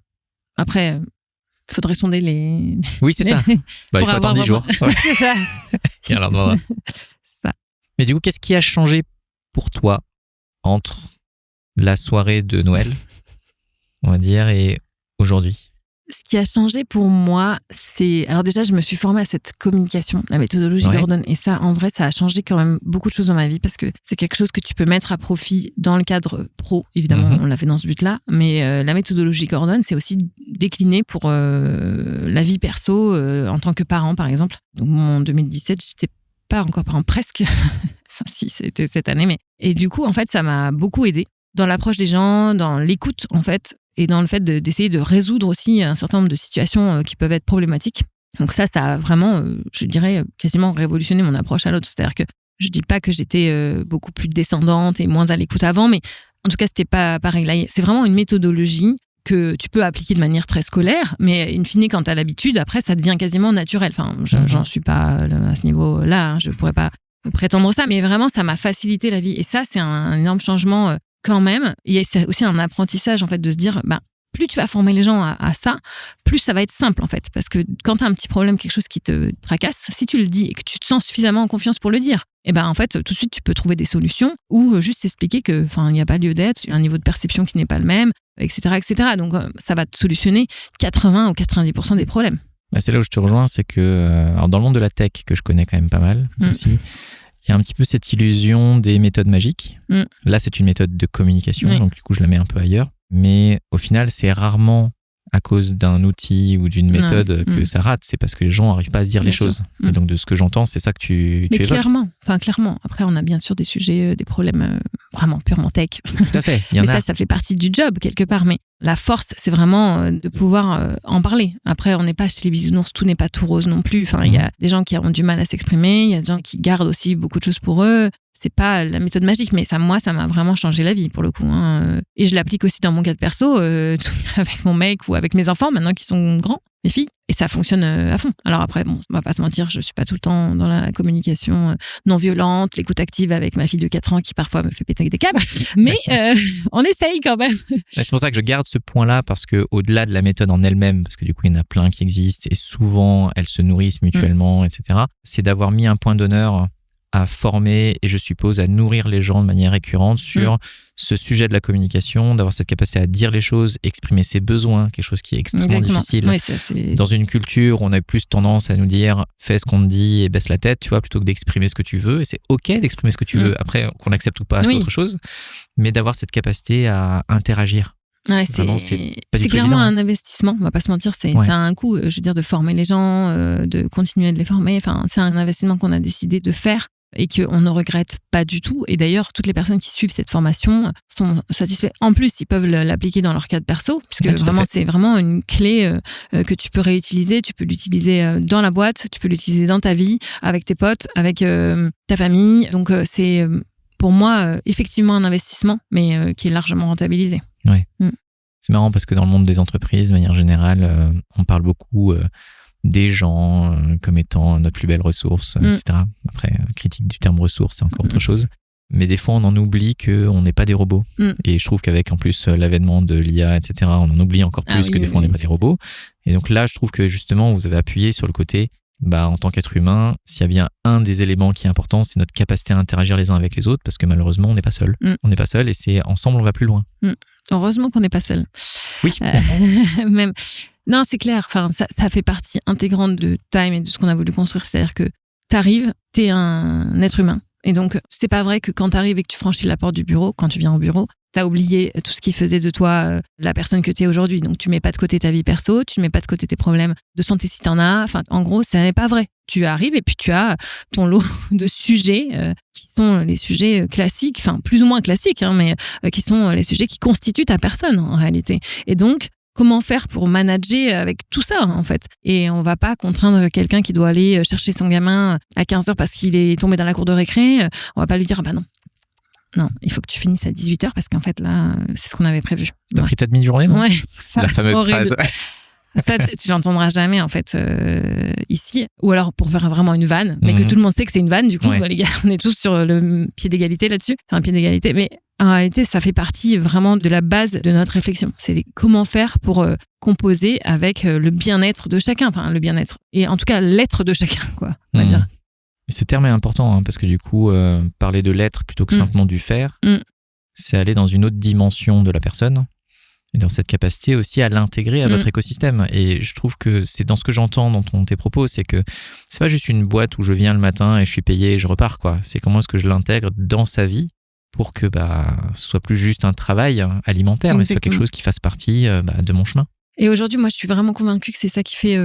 Speaker 2: Après, il faudrait sonder les...
Speaker 1: Oui, c'est ça. Il faut attendre 10 jours. Ouais.
Speaker 2: C'est ça.
Speaker 1: Et on leur demandera.
Speaker 2: C'est ça.
Speaker 1: Mais du coup, qu'est-ce qui a changé pour toi entre la soirée de Noël, on va dire, et aujourd'hui ?
Speaker 2: Ce qui a changé pour moi, c'est... Alors déjà, je me suis formée à cette communication, la méthodologie Gordon. Et ça, en vrai, ça a changé quand même beaucoup de choses dans ma vie parce que c'est quelque chose que tu peux mettre à profit dans le cadre pro. Évidemment, on l'a fait dans ce but-là. Mais la méthodologie Gordon, c'est aussi décliné pour la vie perso en tant que parent, par exemple. Donc, en 2017, j'étais pas encore parent, presque. Enfin, si, c'était cette année. Mais... Et du coup, en fait, ça m'a beaucoup aidée dans l'approche des gens, dans l'écoute, en fait, et dans le fait d'essayer de résoudre aussi un certain nombre de situations qui peuvent être problématiques. Donc ça a vraiment, je dirais, quasiment révolutionné mon approche à l'autre. C'est-à-dire que je dis pas que j'étais beaucoup plus descendante et moins à l'écoute avant, mais en tout cas, c'était pas pareil. Là, c'est vraiment une méthodologie que tu peux appliquer de manière très scolaire, mais in fine, quand tu as l'habitude, après, ça devient quasiment naturel. Enfin, j'en suis pas à ce niveau-là, hein, je pourrais pas prétendre ça, mais vraiment, ça m'a facilité la vie. Et ça, c'est un énorme changement quand même. Et c'est aussi un apprentissage, en fait, de se dire, plus tu vas former les gens à ça, plus ça va être simple, en fait. Parce que quand tu as un petit problème, quelque chose qui te tracasse, si tu le dis et que tu te sens suffisamment en confiance pour le dire, en fait, tout de suite, tu peux trouver des solutions ou juste expliquer que, il n'y a pas lieu d'être, il y a un niveau de perception qui n'est pas le même, etc., etc. Donc, ça va te solutionner 80 ou 90% des problèmes.
Speaker 1: C'est là où je te rejoins, c'est que alors dans le monde de la tech, que je connais quand même pas mal aussi, il y a un petit peu cette illusion des méthodes magiques. Là, c'est une méthode de communication, donc du coup, je la mets un peu ailleurs. Mais au final, c'est rarement à cause d'un outil ou d'une méthode que ça rate. C'est parce que les gens n'arrivent pas à se dire les choses. Et donc, de ce que j'entends, c'est ça que tu évoques.
Speaker 2: Clairement. Après, on a bien sûr des sujets, des problèmes vraiment purement tech.
Speaker 1: Tout à fait.
Speaker 2: Mais ça fait partie du job, quelque part. Mais la force, c'est vraiment de pouvoir en parler. Après, on n'est pas chez les bisounours, tout n'est pas tout rose non plus. Enfin, il y a des gens qui ont du mal à s'exprimer, il y a des gens qui gardent aussi beaucoup de choses pour eux. C'est pas la méthode magique, mais ça m'a vraiment changé la vie pour le coup. Hein. Et je l'applique aussi dans mon cas de perso, avec mon mec ou avec mes enfants maintenant qui sont grands, mes filles. Et ça fonctionne à fond. Alors après, on va pas se mentir, je suis pas tout le temps dans la communication non violente, l'écoute active avec ma fille de 4 ans qui parfois me fait péter des câbles. Mais on essaye quand même.
Speaker 1: C'est pour ça que je garde ce point-là parce que au-delà de la méthode en elle-même, parce que du coup il y en a plein qui existent et souvent elles se nourrissent mutuellement, etc. C'est d'avoir mis un point d'honneur à former et je suppose à nourrir les gens de manière récurrente sur ce sujet de la communication, d'avoir cette capacité à dire les choses, exprimer ses besoins, quelque chose qui est extrêmement difficile.
Speaker 2: Oui, c'est...
Speaker 1: Dans une culture où on a plus tendance à nous dire fais ce qu'on te dit et baisse la tête, tu vois, plutôt que d'exprimer ce que tu veux. Et c'est OK d'exprimer ce que tu veux. Après, qu'on accepte ou pas, c'est autre chose. Mais d'avoir cette capacité à interagir.
Speaker 2: Ouais, c'est clairement un investissement, on va pas se mentir, ça a un coût, je veux dire, de former les gens, de continuer de les former. Enfin, c'est un investissement qu'on a décidé de faire et qu'on ne regrette pas du tout. Et d'ailleurs, toutes les personnes qui suivent cette formation sont satisfaits. En plus, ils peuvent l'appliquer dans leur cadre perso, puisque c'est vraiment une clé que tu peux réutiliser. Tu peux l'utiliser dans la boîte, tu peux l'utiliser dans ta vie, avec tes potes, avec ta famille. Donc, c'est pour moi effectivement un investissement, mais qui est largement rentabilisé.
Speaker 1: Ouais. C'est marrant parce que dans le monde des entreprises, de manière générale, on parle beaucoup des gens comme étant notre plus belle ressource, etc. Après, critique du terme ressource, c'est encore autre chose. Mais des fois, on en oublie qu'on n'est pas des robots. Et je trouve qu'avec en plus l'avènement de l'IA, etc., on en oublie encore plus que des fois, on n'est pas des robots. Et donc là, je trouve que justement, vous avez appuyé sur le côté, en tant qu'être humain, s'il y a bien un des éléments qui est important, c'est notre capacité à interagir les uns avec les autres, parce que malheureusement, on n'est pas seul. On n'est pas seul et c'est ensemble, on va plus loin.
Speaker 2: Heureusement qu'on n'est pas seul.
Speaker 1: Oui.
Speaker 2: Même... Non, c'est clair. Enfin, ça fait partie intégrante de Time et de ce qu'on a voulu construire. C'est-à-dire que t'arrives, t'es un être humain. Et donc, c'est pas vrai que quand t'arrives et que tu franchis la porte du bureau, quand tu viens au bureau, t'as oublié tout ce qui faisait de toi la personne que t'es aujourd'hui. Donc, tu mets pas de côté ta vie perso, tu mets pas de côté tes problèmes de santé si t'en as. Enfin, en gros, ça n'est pas vrai. Tu arrives et puis tu as ton lot de sujets qui sont les sujets classiques, enfin, plus ou moins classiques, mais qui sont les sujets qui constituent ta personne, en réalité. Et donc, comment faire pour manager avec tout ça, en fait? Et on va pas contraindre quelqu'un qui doit aller chercher son gamin à 15h parce qu'il est tombé dans la cour de récré. On va pas lui dire, non. Non, il faut que tu finisses à 18h parce qu'en fait, là, c'est ce qu'on avait prévu.
Speaker 1: T'as pris ta demi-journée, non?
Speaker 2: Ouais, c'est ça.
Speaker 1: La fameuse phrase.
Speaker 2: Ça, tu l'entendras jamais, en fait, ici. Ou alors pour faire vraiment une vanne, mais que tout le monde sait que c'est une vanne. Du coup, les gars, on est tous sur le pied d'égalité là-dessus. C'est un pied d'égalité. Mais en réalité, ça fait partie vraiment de la base de notre réflexion. C'est comment faire pour composer avec le bien-être de chacun. Enfin, le bien-être. Et en tout cas, l'être de chacun, quoi, on va dire.
Speaker 1: Et ce terme est important, parce que du coup, parler de l'être plutôt que simplement du faire, c'est aller dans une autre dimension de la personne. et dans cette capacité aussi à l'intégrer à votre écosystème. Et je trouve que c'est dans ce que j'entends dans tes propos, c'est que c'est pas juste une boîte où je viens le matin et je suis payé et je repars, quoi. C'est comment est-ce que je l'intègre dans sa vie pour que ce soit plus juste un travail alimentaire, mais ce soit quelque chose qui fasse partie de mon chemin.
Speaker 2: Et aujourd'hui, moi, je suis vraiment convaincue que c'est ça qui fait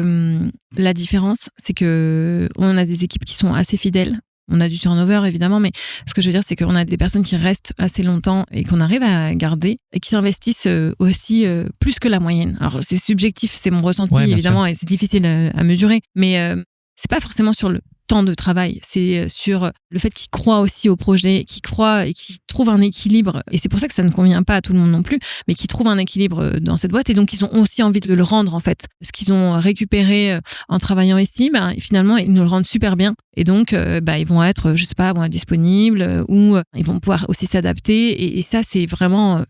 Speaker 2: la différence. C'est que on a des équipes qui sont assez fidèles. On a du turnover, évidemment, mais ce que je veux dire, c'est qu'on a des personnes qui restent assez longtemps et qu'on arrive à garder et qui s'investissent aussi plus que la moyenne. Alors, c'est subjectif, c'est mon ressenti, évidemment, et c'est difficile à mesurer, mais c'est pas forcément sur le temps de travail, c'est sur le fait qu'ils croient aussi au projet, qu'ils croient et qu'ils trouvent un équilibre. Et c'est pour ça que ça ne convient pas à tout le monde non plus, mais qu'ils trouvent un équilibre dans cette boîte et donc ils ont aussi envie de le rendre en fait. Ce qu'ils ont récupéré en travaillant ici, finalement ils nous le rendent super bien. Et donc ils vont être, je sais pas, disponibles ou ils vont pouvoir aussi s'adapter. Et ça c'est vraiment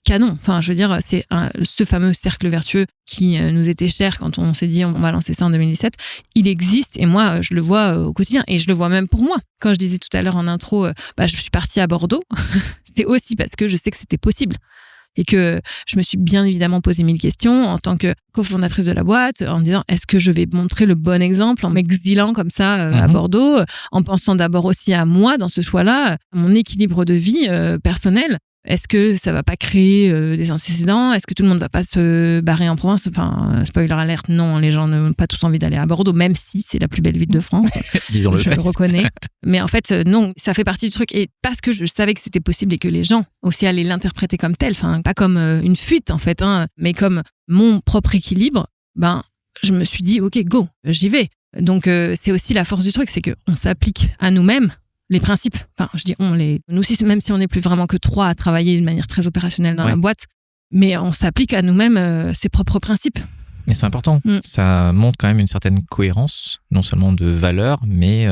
Speaker 2: canon. Enfin, je veux dire, c'est ce fameux cercle vertueux qui nous était cher quand on s'est dit on va lancer ça en 2017. Il existe et moi, je le vois au quotidien et je le vois même pour moi. Quand je disais tout à l'heure en intro, je suis partie à Bordeaux, c'est aussi parce que je sais que c'était possible. Et que je me suis bien évidemment posé 1000 questions en tant que cofondatrice de la boîte, en me disant est-ce que je vais montrer le bon exemple en m'exilant comme ça à Bordeaux, en pensant d'abord aussi à moi dans ce choix-là, à mon équilibre de vie personnel. Est-ce que ça va pas créer des antécédents? Est-ce que tout le monde va pas se barrer en province? Enfin, spoiler alert, non, les gens n'ont pas tous envie d'aller à Bordeaux, même si c'est la plus belle ville de France. Je le reconnais. Mais en fait, non, ça fait partie du truc. Et parce que je savais que c'était possible et que les gens aussi allaient l'interpréter comme tel, enfin, pas comme une fuite en fait, mais comme mon propre équilibre, je me suis dit, ok, go, j'y vais. Donc, c'est aussi la force du truc, c'est qu'on s'applique à nous-mêmes les principes. Enfin, je dis nous aussi, même si on n'est plus vraiment que 3 à travailler de manière très opérationnelle dans la boîte, mais on s'applique à nous-mêmes ses propres principes.
Speaker 1: Et c'est important. Ça montre quand même une certaine cohérence, non seulement de valeur, mais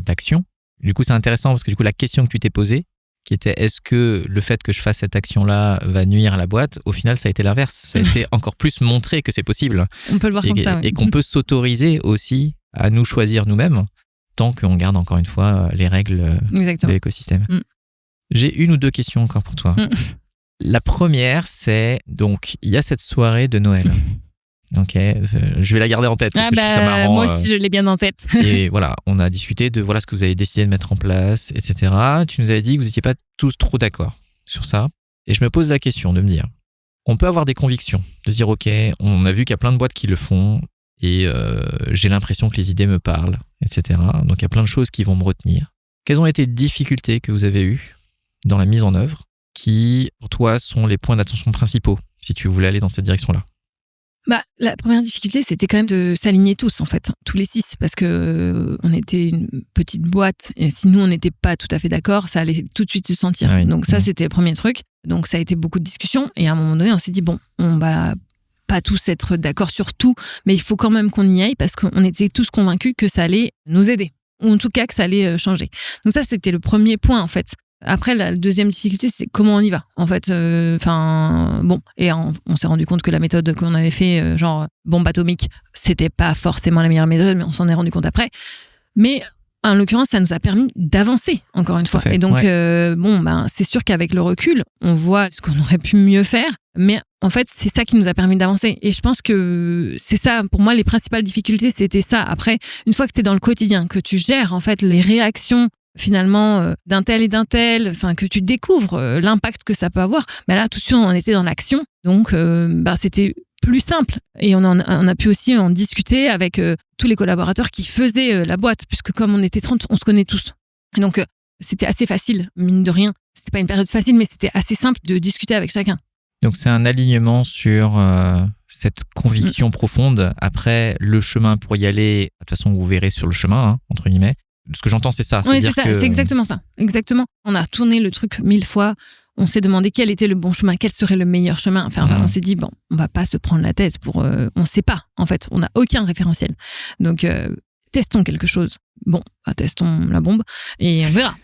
Speaker 1: d'action. Du coup, c'est intéressant parce que du coup, la question que tu t'es posée, qui était est-ce que le fait que je fasse cette action-là va nuire à la boîte, au final, ça a été l'inverse. Ça a été encore plus montré que c'est possible.
Speaker 2: On peut le voir comme ça.
Speaker 1: Et qu'on peut s'autoriser aussi à nous choisir nous-mêmes, tant qu'on garde encore une fois les règles de l'écosystème. J'ai 1 ou 2 questions encore pour toi. La première, c'est donc il y a cette soirée de Noël. Ok, je vais la garder en tête parce que je trouve ça marrant.
Speaker 2: Moi aussi, je l'ai bien en tête.
Speaker 1: Et voilà, on a discuté de ce que vous avez décidé de mettre en place, etc. Tu nous avais dit que vous n'étiez pas tous trop d'accord sur ça. Et je me pose la question de me dire, on peut avoir des convictions, de se dire ok, on a vu qu'il y a plein de boîtes qui le font. Et j'ai l'impression que les idées me parlent, etc. Donc, il y a plein de choses qui vont me retenir. Quelles ont été les difficultés que vous avez eues dans la mise en œuvre qui, pour toi, sont les points d'attention principaux si tu voulais aller dans cette direction-là?
Speaker 2: La première difficulté, c'était quand même de s'aligner tous, en fait, tous les 6, parce que on était une petite boîte. Et si nous, on n'était pas tout à fait d'accord, ça allait tout de suite se sentir. Donc, ça, c'était le premier truc. Donc, ça a été beaucoup de discussions. Et à un moment donné, on s'est dit, bon, on va pas tous être d'accord sur tout, mais il faut quand même qu'on y aille parce qu'on était tous convaincus que ça allait nous aider, ou en tout cas que ça allait changer. Donc ça, c'était le premier point en fait. Après, la deuxième difficulté, c'est comment on y va. En fait, et on s'est rendu compte que la méthode qu'on avait fait, genre bombe atomique, c'était pas forcément la meilleure méthode, mais on s'en est rendu compte après. Mais en l'occurrence, ça nous a permis d'avancer, encore une fois. Et donc, c'est sûr qu'avec le recul, on voit ce qu'on aurait pu mieux faire. Mais en fait, c'est ça qui nous a permis d'avancer. Et je pense que c'est ça, pour moi, les principales difficultés, c'était ça. Après, une fois que tu es dans le quotidien, que tu gères en fait les réactions finalement d'un tel et d'un tel, enfin que tu découvres l'impact que ça peut avoir, là, tout de suite, on était dans l'action. Donc, c'était plus simple. Et on a pu aussi en discuter avec tous les collaborateurs qui faisaient la boîte, puisque comme on était 30, on se connaît tous. Et donc, c'était assez facile, mine de rien. C'était pas une période facile, mais c'était assez simple de discuter avec chacun.
Speaker 1: Donc, c'est un alignement sur cette conviction profonde. Après, le chemin pour y aller, de toute façon, vous verrez sur le chemin, entre guillemets. Ce que j'entends, c'est ça.
Speaker 2: Oui, c'est ça. C'est exactement ça. Exactement. On a tourné le truc 1000 fois. On s'est demandé quel était le bon chemin, quel serait le meilleur chemin. Enfin, on s'est dit, bon, on va pas se prendre la tête pour... on sait pas, en fait. On n'a aucun référentiel. Donc, testons quelque chose. Bon, testons la bombe et on verra.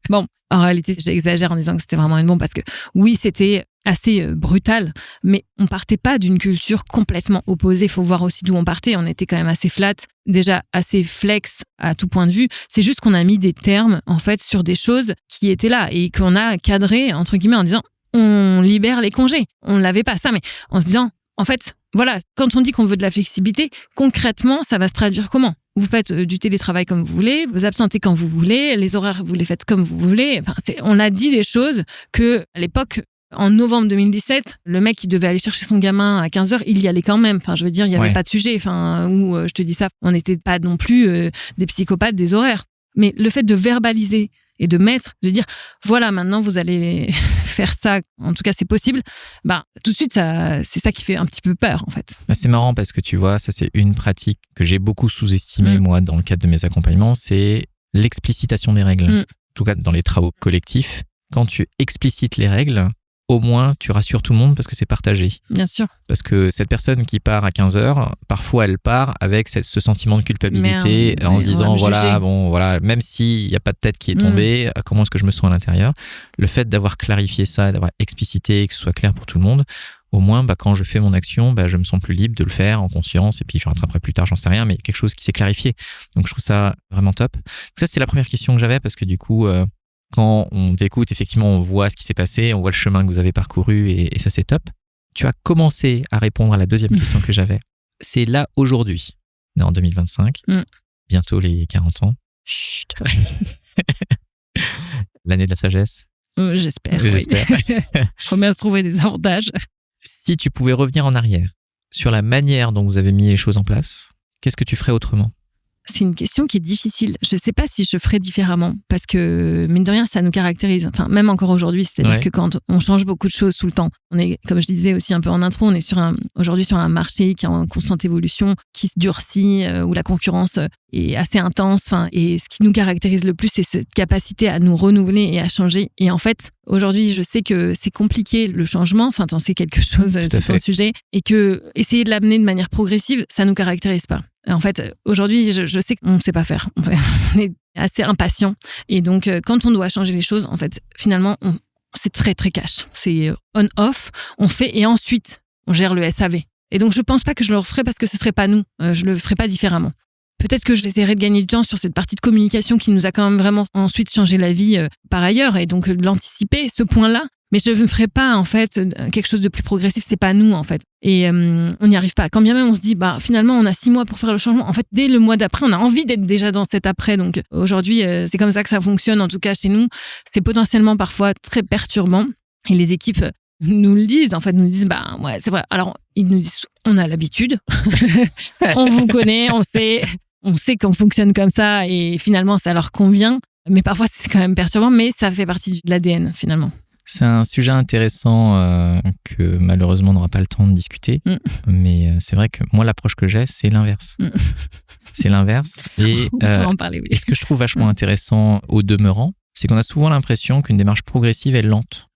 Speaker 2: Bon, en réalité, j'exagère en disant que c'était vraiment une bombe parce que oui, c'était assez brutal, mais on partait pas d'une culture complètement opposée. Il faut voir aussi d'où on partait. On était quand même assez flat, déjà assez flex à tout point de vue. C'est juste qu'on a mis des termes, en fait, sur des choses qui étaient là et qu'on a cadré, entre guillemets, en disant on on libère les congés. On l'avait pas ça, mais en se disant, en fait, voilà, quand on dit qu'on veut de la flexibilité, concrètement, ça va se traduire comment ? Vous faites du télétravail comme vous voulez, vous absentez quand vous voulez, les horaires, vous les faites comme vous voulez. Enfin, on a dit des choses que, à l'époque, en novembre 2017, le mec qui devait aller chercher son gamin à 15h, il y allait quand même. Enfin, je veux dire, il n'y avait pas de sujet. Enfin, où je te dis ça, on n'était pas non plus des psychopathes des horaires. Mais le fait de verbaliser et de mettre, de dire, voilà, maintenant vous allez faire ça, en tout cas c'est possible, tout de suite, c'est ça qui fait un petit peu peur, en fait.
Speaker 1: C'est marrant parce que tu vois, ça c'est une pratique que j'ai beaucoup sous-estimée, moi, dans le cadre de mes accompagnements, c'est l'explicitation des règles. En tout cas, dans les travaux collectifs, quand tu explicites les règles, au moins, tu rassures tout le monde parce que c'est partagé.
Speaker 2: Bien sûr.
Speaker 1: Parce que cette personne qui part à 15h, parfois elle part avec ce sentiment de culpabilité en se disant, voilà, même s'il n'y a pas de tête qui est tombée, comment est-ce que je me sens à l'intérieur ? Le fait d'avoir clarifié ça, d'avoir explicité, que ce soit clair pour tout le monde, au moins, quand je fais mon action, je me sens plus libre de le faire en conscience et puis je rattraperai plus tard, j'en sais rien, mais quelque chose qui s'est clarifié. Donc je trouve ça vraiment top. Donc ça, c'est la première question que j'avais parce que du coup... quand on t'écoute, effectivement, on voit ce qui s'est passé, on voit le chemin que vous avez parcouru et ça, c'est top. Tu as commencé à répondre à la deuxième question que j'avais. C'est là, aujourd'hui. On est en 2025, bientôt les 40 ans.
Speaker 2: Chut.
Speaker 1: L'année de la sagesse.
Speaker 2: J'espère. Faut bien se trouver des avantages.
Speaker 1: Si tu pouvais revenir en arrière sur la manière dont vous avez mis les choses en place, qu'est-ce que tu ferais autrement ?
Speaker 2: C'est une question qui est difficile. Je ne sais pas si je ferais différemment parce que, mine de rien, ça nous caractérise. Enfin, même encore aujourd'hui, c'est-à-dire que quand on change beaucoup de choses tout le temps, on est, comme je disais aussi un peu en intro, on est aujourd'hui sur un marché qui est en constante évolution, qui se durcit, où la concurrence est assez intense. Enfin, et ce qui nous caractérise le plus, c'est cette capacité à nous renouveler et à changer. Et en fait, aujourd'hui, je sais que c'est compliqué le changement. Enfin, t'en sais quelque chose, c'est ton sujet. Et que essayer de l'amener de manière progressive, ça nous caractérise pas. En fait, aujourd'hui, je sais qu'on ne sait pas faire. En fait, on est assez impatient. Et donc, quand on doit changer les choses, en fait, finalement, c'est très, très cash. C'est on-off, on fait et ensuite, on gère le SAV. Et donc, je ne pense pas que je le referais parce que ce ne serait pas nous. Je ne le ferais pas différemment. Peut-être que j'essaierai de gagner du temps sur cette partie de communication qui nous a quand même vraiment ensuite changé la vie par ailleurs et donc de l'anticiper, ce point-là. Mais je ne ferai pas, en fait, quelque chose de plus progressif. C'est pas nous, en fait. Et on n'y arrive pas. Quand bien même on se dit, finalement, on a 6 mois pour faire le changement. En fait, dès le mois d'après, on a envie d'être déjà dans cet après. Donc, aujourd'hui, c'est comme ça que ça fonctionne. En tout cas, chez nous, c'est potentiellement parfois très perturbant. Et les équipes nous le disent. En fait, nous disent, ouais, c'est vrai. Alors, ils nous disent, on a l'habitude. On vous connaît, on sait qu'on fonctionne comme ça. Et finalement, ça leur convient. Mais parfois, c'est quand même perturbant. Mais ça fait partie de l'ADN, finalement.
Speaker 1: C'est un sujet intéressant que malheureusement on n'aura pas le temps de discuter. Mais c'est vrai que moi, l'approche que j'ai, c'est l'inverse. C'est l'inverse. Et,
Speaker 2: on peut en parler, oui.
Speaker 1: Et ce que je trouve vachement intéressant au demeurant, c'est qu'on a souvent l'impression qu'une démarche progressive est lente.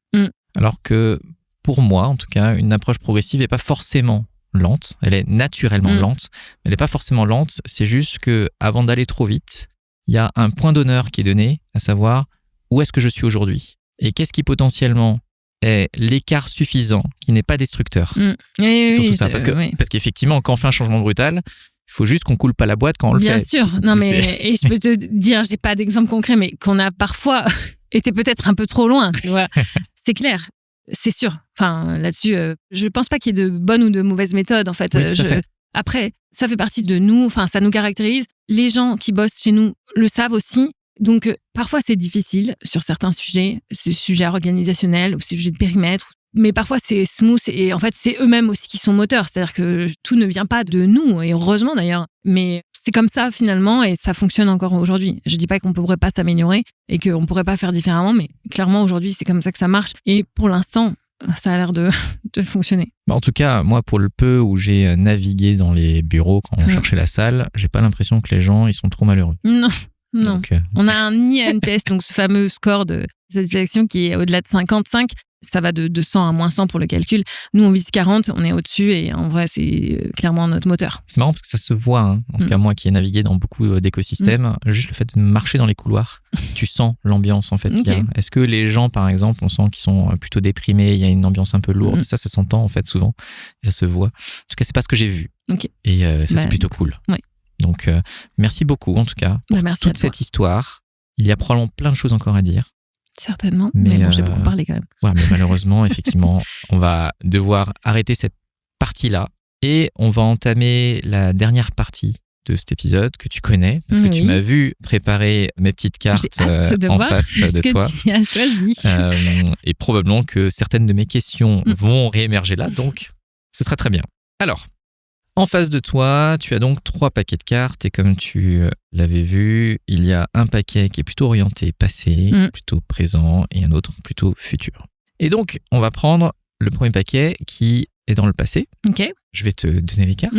Speaker 1: Alors que pour moi, en tout cas, une approche progressive n'est pas forcément lente. Elle est naturellement lente. Mais elle n'est pas forcément lente. C'est juste qu'avant d'aller trop vite, il y a un point d'honneur qui est donné, à savoir où est-ce que je suis aujourd'hui. Et qu'est-ce qui potentiellement est l'écart suffisant, qui n'est pas destructeur. C'est surtout ça. Parce qu'effectivement, quand on fait un changement brutal, il faut juste qu'on coule pas la boîte quand on le fait.
Speaker 2: Bien sûr. Non, mais et je peux te dire, j'ai pas d'exemple concret, mais qu'on a parfois été peut-être un peu trop loin. Tu vois. C'est clair. C'est sûr. Enfin, là-dessus, je pense pas qu'il y ait de bonnes ou de mauvaises méthodes, en fait.
Speaker 1: Oui, tout à fait.
Speaker 2: Après, ça fait partie de nous. Enfin, ça nous caractérise. Les gens qui bossent chez nous le savent aussi. Donc, parfois, c'est difficile sur certains sujets, ces sujets organisationnels ou ces sujets de périmètre. Mais parfois, c'est smooth et en fait, c'est eux-mêmes aussi qui sont moteurs. C'est-à-dire que tout ne vient pas de nous, et heureusement d'ailleurs. Mais c'est comme ça finalement et ça fonctionne encore aujourd'hui. Je dis pas qu'on ne pourrait pas s'améliorer et qu'on ne pourrait pas faire différemment, mais clairement, aujourd'hui, c'est comme ça que ça marche. Et pour l'instant, ça a l'air de fonctionner.
Speaker 1: En tout cas, moi, pour le peu où j'ai navigué dans les bureaux quand on cherchait la salle, j'ai pas l'impression que les gens, ils sont trop malheureux.
Speaker 2: Non.
Speaker 1: Donc,
Speaker 2: on a un NPS, donc ce fameux score de satisfaction qui est au-delà de 55. Ça va de 100 à moins 100 pour le calcul. Nous, on vise 40, on est au-dessus et en vrai, c'est clairement notre moteur.
Speaker 1: C'est marrant parce que ça se voit. Hein. En tout cas, moi qui ai navigué dans beaucoup d'écosystèmes, juste le fait de marcher dans les couloirs, tu sens l'ambiance en fait.
Speaker 2: Okay.
Speaker 1: Est-ce que les gens, par exemple, on sent qu'ils sont plutôt déprimés, il y a une ambiance un peu lourde, ça s'entend en fait souvent, et ça se voit. En tout cas, c'est pas ce que j'ai vu.
Speaker 2: Okay.
Speaker 1: Et ça, c'est plutôt cool.
Speaker 2: Ouais.
Speaker 1: Donc, merci beaucoup en tout cas pour toute cette histoire. Il y a probablement plein de choses encore à dire.
Speaker 2: Certainement. Mais bon, j'ai beaucoup parlé quand même.
Speaker 1: Ouais, mais malheureusement, effectivement, on va devoir arrêter cette partie-là et on va entamer la dernière partie de cet épisode que tu connais parce que tu m'as vu préparer mes petites cartes en face de toi.
Speaker 2: Tu as choisi.
Speaker 1: Et probablement que certaines de mes questions vont réémerger là, donc ce sera très bien. Alors, en face de toi, tu as donc 3 paquets de cartes et comme tu l'avais vu, il y a un paquet qui est plutôt orienté passé, plutôt présent et un autre plutôt futur. Et donc, on va prendre le premier paquet qui est dans le passé.
Speaker 2: Ok.
Speaker 1: Je vais te donner les cartes.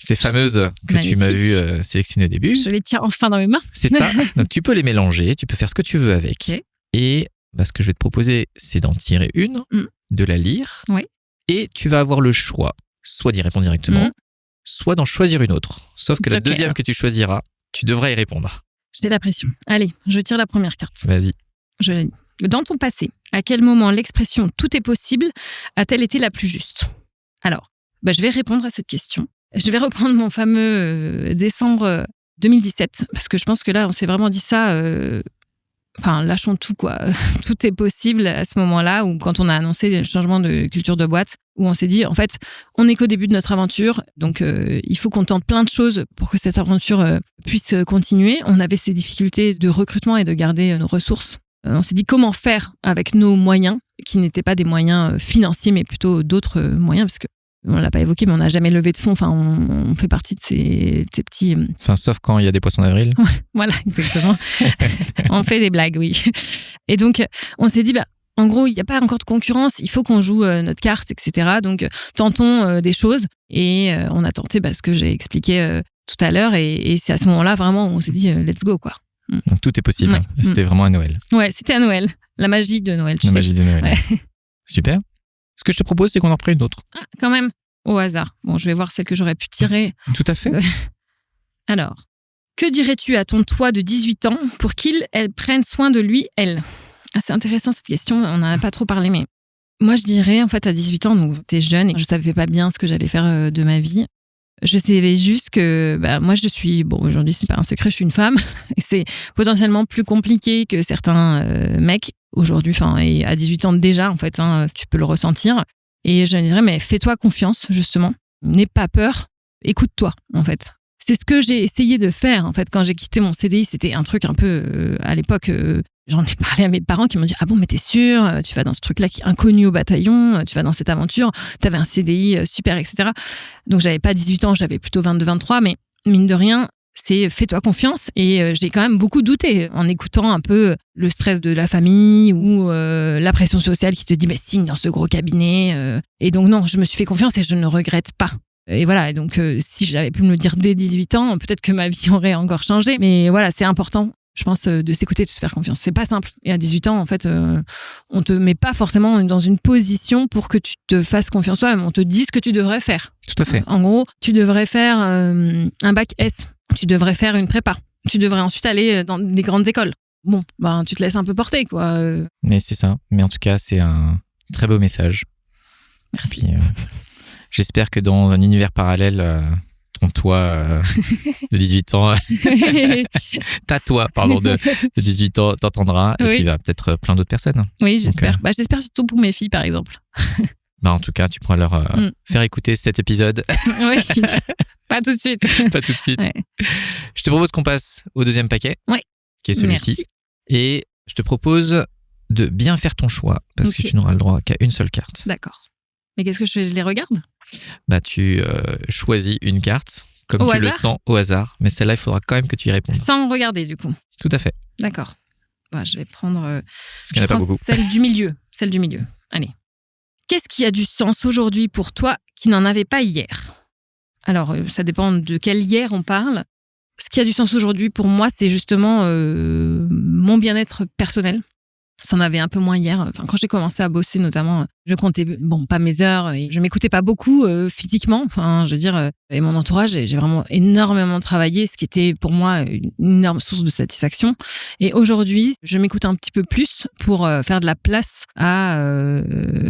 Speaker 1: Ces fameuses que
Speaker 2: Magnifique.
Speaker 1: tu m'as vu sélectionner au début.
Speaker 2: Je les tiens enfin dans mes mains.
Speaker 1: C'est ça. Donc, tu peux les mélanger, tu peux faire ce que tu veux avec.
Speaker 2: Ok.
Speaker 1: Et ce que je vais te proposer, c'est d'en tirer une, de la lire.
Speaker 2: Oui.
Speaker 1: Et tu vas avoir le choix, soit d'y répondre directement, soit d'en choisir une autre. Sauf que la deuxième que tu choisiras, tu devras y répondre.
Speaker 2: J'ai la pression. Allez, je tire la première carte.
Speaker 1: Vas-y.
Speaker 2: Je la lis. Dans ton passé, à quel moment l'expression « tout est possible » a-t-elle été la plus juste ? Alors, je vais répondre à cette question. Je vais reprendre mon fameux décembre 2017, parce que je pense que là, on s'est vraiment dit ça... lâchons tout, quoi. Tout est possible à ce moment-là, ou quand on a annoncé le changement de culture de boîte, où on s'est dit, en fait, on n'est qu'au début de notre aventure, donc il faut qu'on tente plein de choses pour que cette aventure puisse continuer. On avait ces difficultés de recrutement et de garder nos ressources. On s'est dit comment faire avec nos moyens, qui n'étaient pas des moyens financiers, mais plutôt d'autres moyens, parce que on l'a pas évoqué, mais on n'a jamais levé de fonds. Enfin, on fait partie de ces petits...
Speaker 1: Enfin, sauf quand il y a des poissons d'avril.
Speaker 2: Voilà, exactement. On fait des blagues, oui. Et donc, on s'est dit, en gros, il n'y a pas encore de concurrence, il faut qu'on joue notre carte, etc. Donc, tentons des choses. Et on a tenté ce que j'ai expliqué tout à l'heure. Et c'est à ce moment-là, vraiment, où on s'est dit, let's go, quoi.
Speaker 1: Donc, tout est possible.
Speaker 2: Ouais.
Speaker 1: C'était vraiment à Noël.
Speaker 2: Ouais, c'était à Noël. La magie de Noël, tu sais.
Speaker 1: La magie de Noël.
Speaker 2: Ouais.
Speaker 1: Super. Ce que je te propose, c'est qu'on en reprenne une autre.
Speaker 2: Ah, quand même, au hasard. Bon, je vais voir celle que j'aurais pu tirer.
Speaker 1: Tout à fait.
Speaker 2: Alors, que dirais-tu à ton toi de 18 ans pour qu'il prenne soin de lui, elle ? Ah, c'est intéressant cette question, on n'en a pas trop parlé, mais moi je dirais, en fait, à 18 ans, donc t'es jeune et je savais pas bien ce que j'allais faire de ma vie. Je savais juste que moi je suis, aujourd'hui c'est pas un secret, je suis une femme et c'est potentiellement plus compliqué que certains mecs aujourd'hui, et à 18 ans déjà en fait, tu peux le ressentir. Et je dirais, mais fais-toi confiance justement, n'aie pas peur, écoute-toi en fait. C'est ce que j'ai essayé de faire en fait quand j'ai quitté mon CDI, c'était un truc un peu à l'époque. J'en ai parlé à mes parents qui m'ont dit « Ah bon, mais t'es sûr ? Tu vas dans ce truc-là qui est inconnu au bataillon, tu vas dans cette aventure, t'avais un CDI super, etc. » Donc, j'avais pas 18 ans, j'avais plutôt 22, 23, mais mine de rien, c'est fais-toi confiance. Et j'ai quand même beaucoup douté en écoutant un peu le stress de la famille ou la pression sociale qui te dit « Mais signe dans ce gros cabinet. » Et donc, non, je me suis fait confiance et je ne regrette pas. Et voilà, et donc si j'avais pu me le dire dès 18 ans, peut-être que ma vie aurait encore changé. Mais voilà, c'est important. Je pense de s'écouter, de se faire confiance. C'est pas simple. Et à 18 ans, en fait, on te met pas forcément dans une position pour que tu te fasses confiance toi-même. On te dit ce que tu devrais faire.
Speaker 1: Tout à fait.
Speaker 2: En gros, tu devrais faire un bac S. Tu devrais faire une prépa. Tu devrais ensuite aller dans des grandes écoles. Bon, tu te laisses un peu porter, quoi.
Speaker 1: Mais c'est ça. Mais en tout cas, c'est un très beau message.
Speaker 2: Merci.
Speaker 1: Puis, j'espère que dans un univers parallèle... toi de 18 ans, de 18 ans t'entendras et puis peut-être plein d'autres personnes.
Speaker 2: Oui, j'espère. J'espère surtout pour mes filles, par exemple.
Speaker 1: En tout cas, tu pourras leur faire écouter cet épisode.
Speaker 2: Oui, pas tout de suite.
Speaker 1: Pas tout de suite.
Speaker 2: Ouais.
Speaker 1: Je te propose qu'on passe au deuxième paquet, qui est celui-ci.
Speaker 2: Merci.
Speaker 1: Et je te propose de bien faire ton choix, parce que tu n'auras le droit qu'à une seule carte.
Speaker 2: D'accord. Mais qu'est-ce que je fais ? Je les regarde ?
Speaker 1: Tu choisis une carte comme tu le sens au hasard, mais celle-là, il faudra quand même que tu y répondes.
Speaker 2: Sans regarder, du coup.
Speaker 1: Tout à fait.
Speaker 2: D'accord. Je vais prendre
Speaker 1: parce qu'il n'y en a pas beaucoup.
Speaker 2: Celle du milieu. Allez. Qu'est-ce qui a du sens aujourd'hui pour toi qui n'en avait pas hier ? Alors, ça dépend de quel hier on parle. Ce qui a du sens aujourd'hui pour moi, c'est justement mon bien-être personnel. Ça en avait un peu moins hier. Quand j'ai commencé à bosser, notamment, je comptais pas mes heures et je m'écoutais pas beaucoup physiquement. Et mon entourage, j'ai vraiment énormément travaillé, ce qui était pour moi une énorme source de satisfaction. Et aujourd'hui, je m'écoute un petit peu plus pour faire de la place à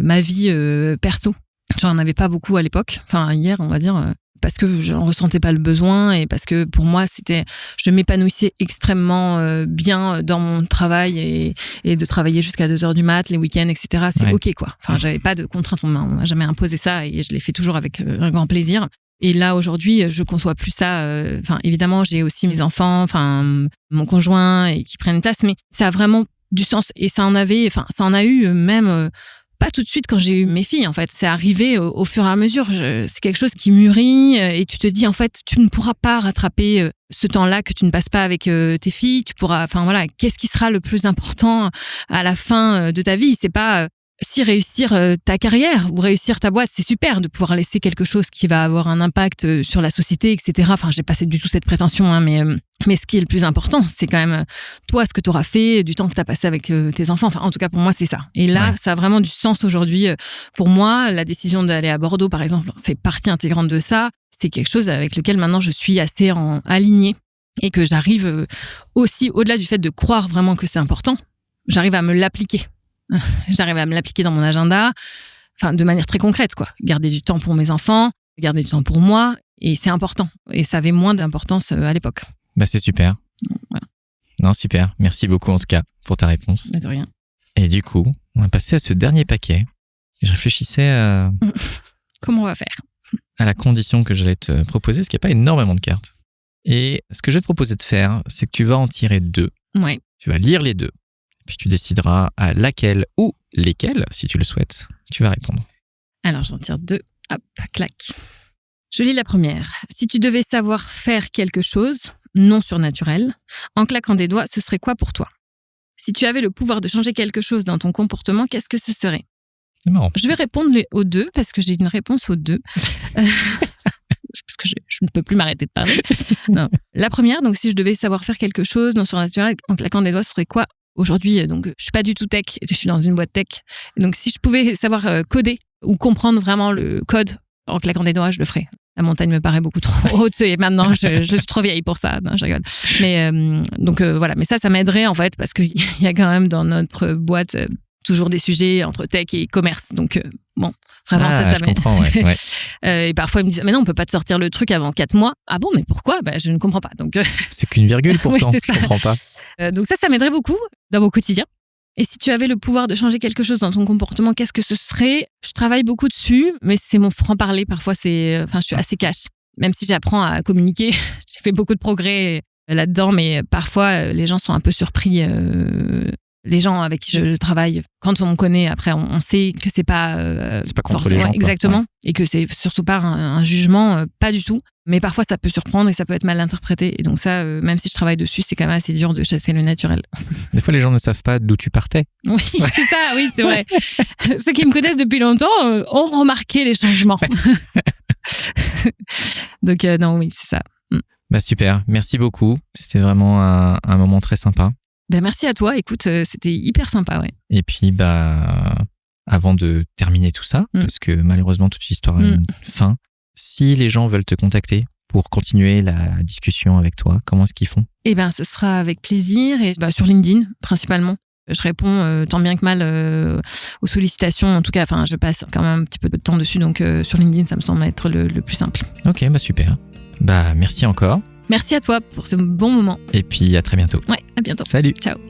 Speaker 2: ma vie perso. J'en avais pas beaucoup à l'époque. Hier, on va dire, parce que je n'en ressentais pas le besoin et parce que pour moi, je m'épanouissais extrêmement bien dans mon travail et de travailler jusqu'à 2h du mat, les week-ends, etc. C'est OK, quoi. Enfin, j'avais pas de contraintes, on m'a jamais imposé ça et je l'ai fait toujours avec un grand plaisir. Et là, aujourd'hui, je conçois plus ça. Enfin, évidemment, j'ai aussi mes enfants, enfin, mon conjoint et qui prennent place, mais ça a vraiment du sens. Et ça en a eu même pas tout de suite quand j'ai eu mes filles, en fait. C'est arrivé au fur et à mesure. C'est quelque chose qui mûrit et tu te dis, en fait, tu ne pourras pas rattraper ce temps-là que tu ne passes pas avec tes filles. Tu pourras, enfin voilà, qu'est-ce qui sera le plus important à la fin de ta vie? C'est pas si réussir ta carrière ou réussir ta boîte, c'est super de pouvoir laisser quelque chose qui va avoir un impact sur la société, etc. Enfin, j'ai pas du tout cette prétention, hein, mais ce qui est le plus important, c'est quand même toi, ce que tu auras fait, du temps que tu as passé avec tes enfants. Enfin, en tout cas, pour moi, c'est ça. Et là, ça a vraiment du sens aujourd'hui. Pour moi, la décision d'aller à Bordeaux, par exemple, fait partie intégrante de ça. C'est quelque chose avec lequel maintenant je suis assez alignée et que j'arrive aussi, au-delà du fait de croire vraiment que c'est important, j'arrive à me l'appliquer. J'arrive à me l'appliquer dans mon agenda, enfin, de manière très concrète, quoi. Garder du temps pour mes enfants, garder du temps pour moi, et c'est important. Et ça avait moins d'importance à l'époque.
Speaker 1: Bah, c'est super.
Speaker 2: Voilà.
Speaker 1: Non, super. Merci beaucoup, en tout cas, pour ta réponse.
Speaker 2: De rien.
Speaker 1: Et du coup, on va passer à ce dernier paquet. Je réfléchissais à...
Speaker 2: Comment on va faire?
Speaker 1: À la condition que j'allais te proposer, parce qu'il n'y a pas énormément de cartes. Et ce que je vais te proposer de faire, c'est que tu vas en tirer 2.
Speaker 2: Ouais.
Speaker 1: Tu vas lire les 2. Puis tu décideras à laquelle ou lesquelles, si tu le souhaites, tu vas répondre.
Speaker 2: Alors, j'en tire 2. Hop, clac. Je lis la première. Si tu devais savoir faire quelque chose, non surnaturel, en claquant des doigts, ce serait quoi pour toi? Si tu avais le pouvoir de changer quelque chose dans ton comportement, qu'est-ce que ce serait?
Speaker 1: C'est marrant.
Speaker 2: Je vais répondre aux 2, parce que j'ai une réponse aux 2. Parce que je ne peux plus m'arrêter de parler. Non. La première, donc si je devais savoir faire quelque chose non surnaturel, en claquant des doigts, ce serait quoi? Aujourd'hui, donc, je suis pas du tout tech, je suis dans une boîte tech. Donc, si je pouvais savoir coder ou comprendre vraiment le code en claquant des doigts, je le ferais. La montagne me paraît beaucoup trop haute et maintenant, je suis trop vieille pour ça. Non, je rigole. Mais donc, voilà. Mais ça m'aiderait, en fait, parce qu'il y a quand même dans notre boîte toujours des sujets entre tech et commerce. Donc, bon, vraiment, ça
Speaker 1: je comprends, ouais.
Speaker 2: Et parfois, ils me disent, mais non, on peut pas te sortir le truc avant 4 mois. Ah bon, mais pourquoi? Je ne comprends pas. Donc,
Speaker 1: c'est qu'une virgule pourtant,
Speaker 2: oui,
Speaker 1: je comprends pas.
Speaker 2: Donc ça m'aiderait beaucoup dans mon quotidien. Et si tu avais le pouvoir de changer quelque chose dans ton comportement, qu'est-ce que ce serait? Je travaille beaucoup dessus, mais c'est mon franc-parler. Parfois, je suis assez cash. Même si j'apprends à communiquer, j'ai fait beaucoup de progrès là-dedans, mais parfois, les gens sont un peu surpris. Les gens avec qui je travaille, quand on me connaît, après, on sait que c'est pas
Speaker 1: contre les gens.
Speaker 2: Exactement. Ouais. Et que c'est surtout pas un jugement, pas du tout. Mais parfois, ça peut surprendre et ça peut être mal interprété. Et donc ça, même si je travaille dessus, c'est quand même assez dur de chasser le naturel.
Speaker 1: Des fois, les gens ne savent pas d'où tu partais.
Speaker 2: Oui, c'est ça, oui, c'est vrai. Ceux qui me connaissent depuis longtemps ont remarqué les changements. Donc non, oui, c'est ça.
Speaker 1: Bah super, merci beaucoup. C'était vraiment un moment très sympa.
Speaker 2: Merci à toi. Écoute, c'était hyper sympa, ouais.
Speaker 1: Et puis, avant de terminer tout ça, parce que malheureusement, toute l'histoire a une fin, si les gens veulent te contacter pour continuer la discussion avec toi, comment est-ce qu'ils font? Ce
Speaker 2: sera avec plaisir et sur LinkedIn, principalement. Je réponds tant bien que mal aux sollicitations. En tout cas, je passe quand même un petit peu de temps dessus. Donc, sur LinkedIn, ça me semble être le plus simple.
Speaker 1: Ok, super. Merci encore.
Speaker 2: Merci à toi pour ce bon moment.
Speaker 1: Et puis, à très bientôt.
Speaker 2: Ouais, à bientôt.
Speaker 1: Salut.
Speaker 2: Ciao.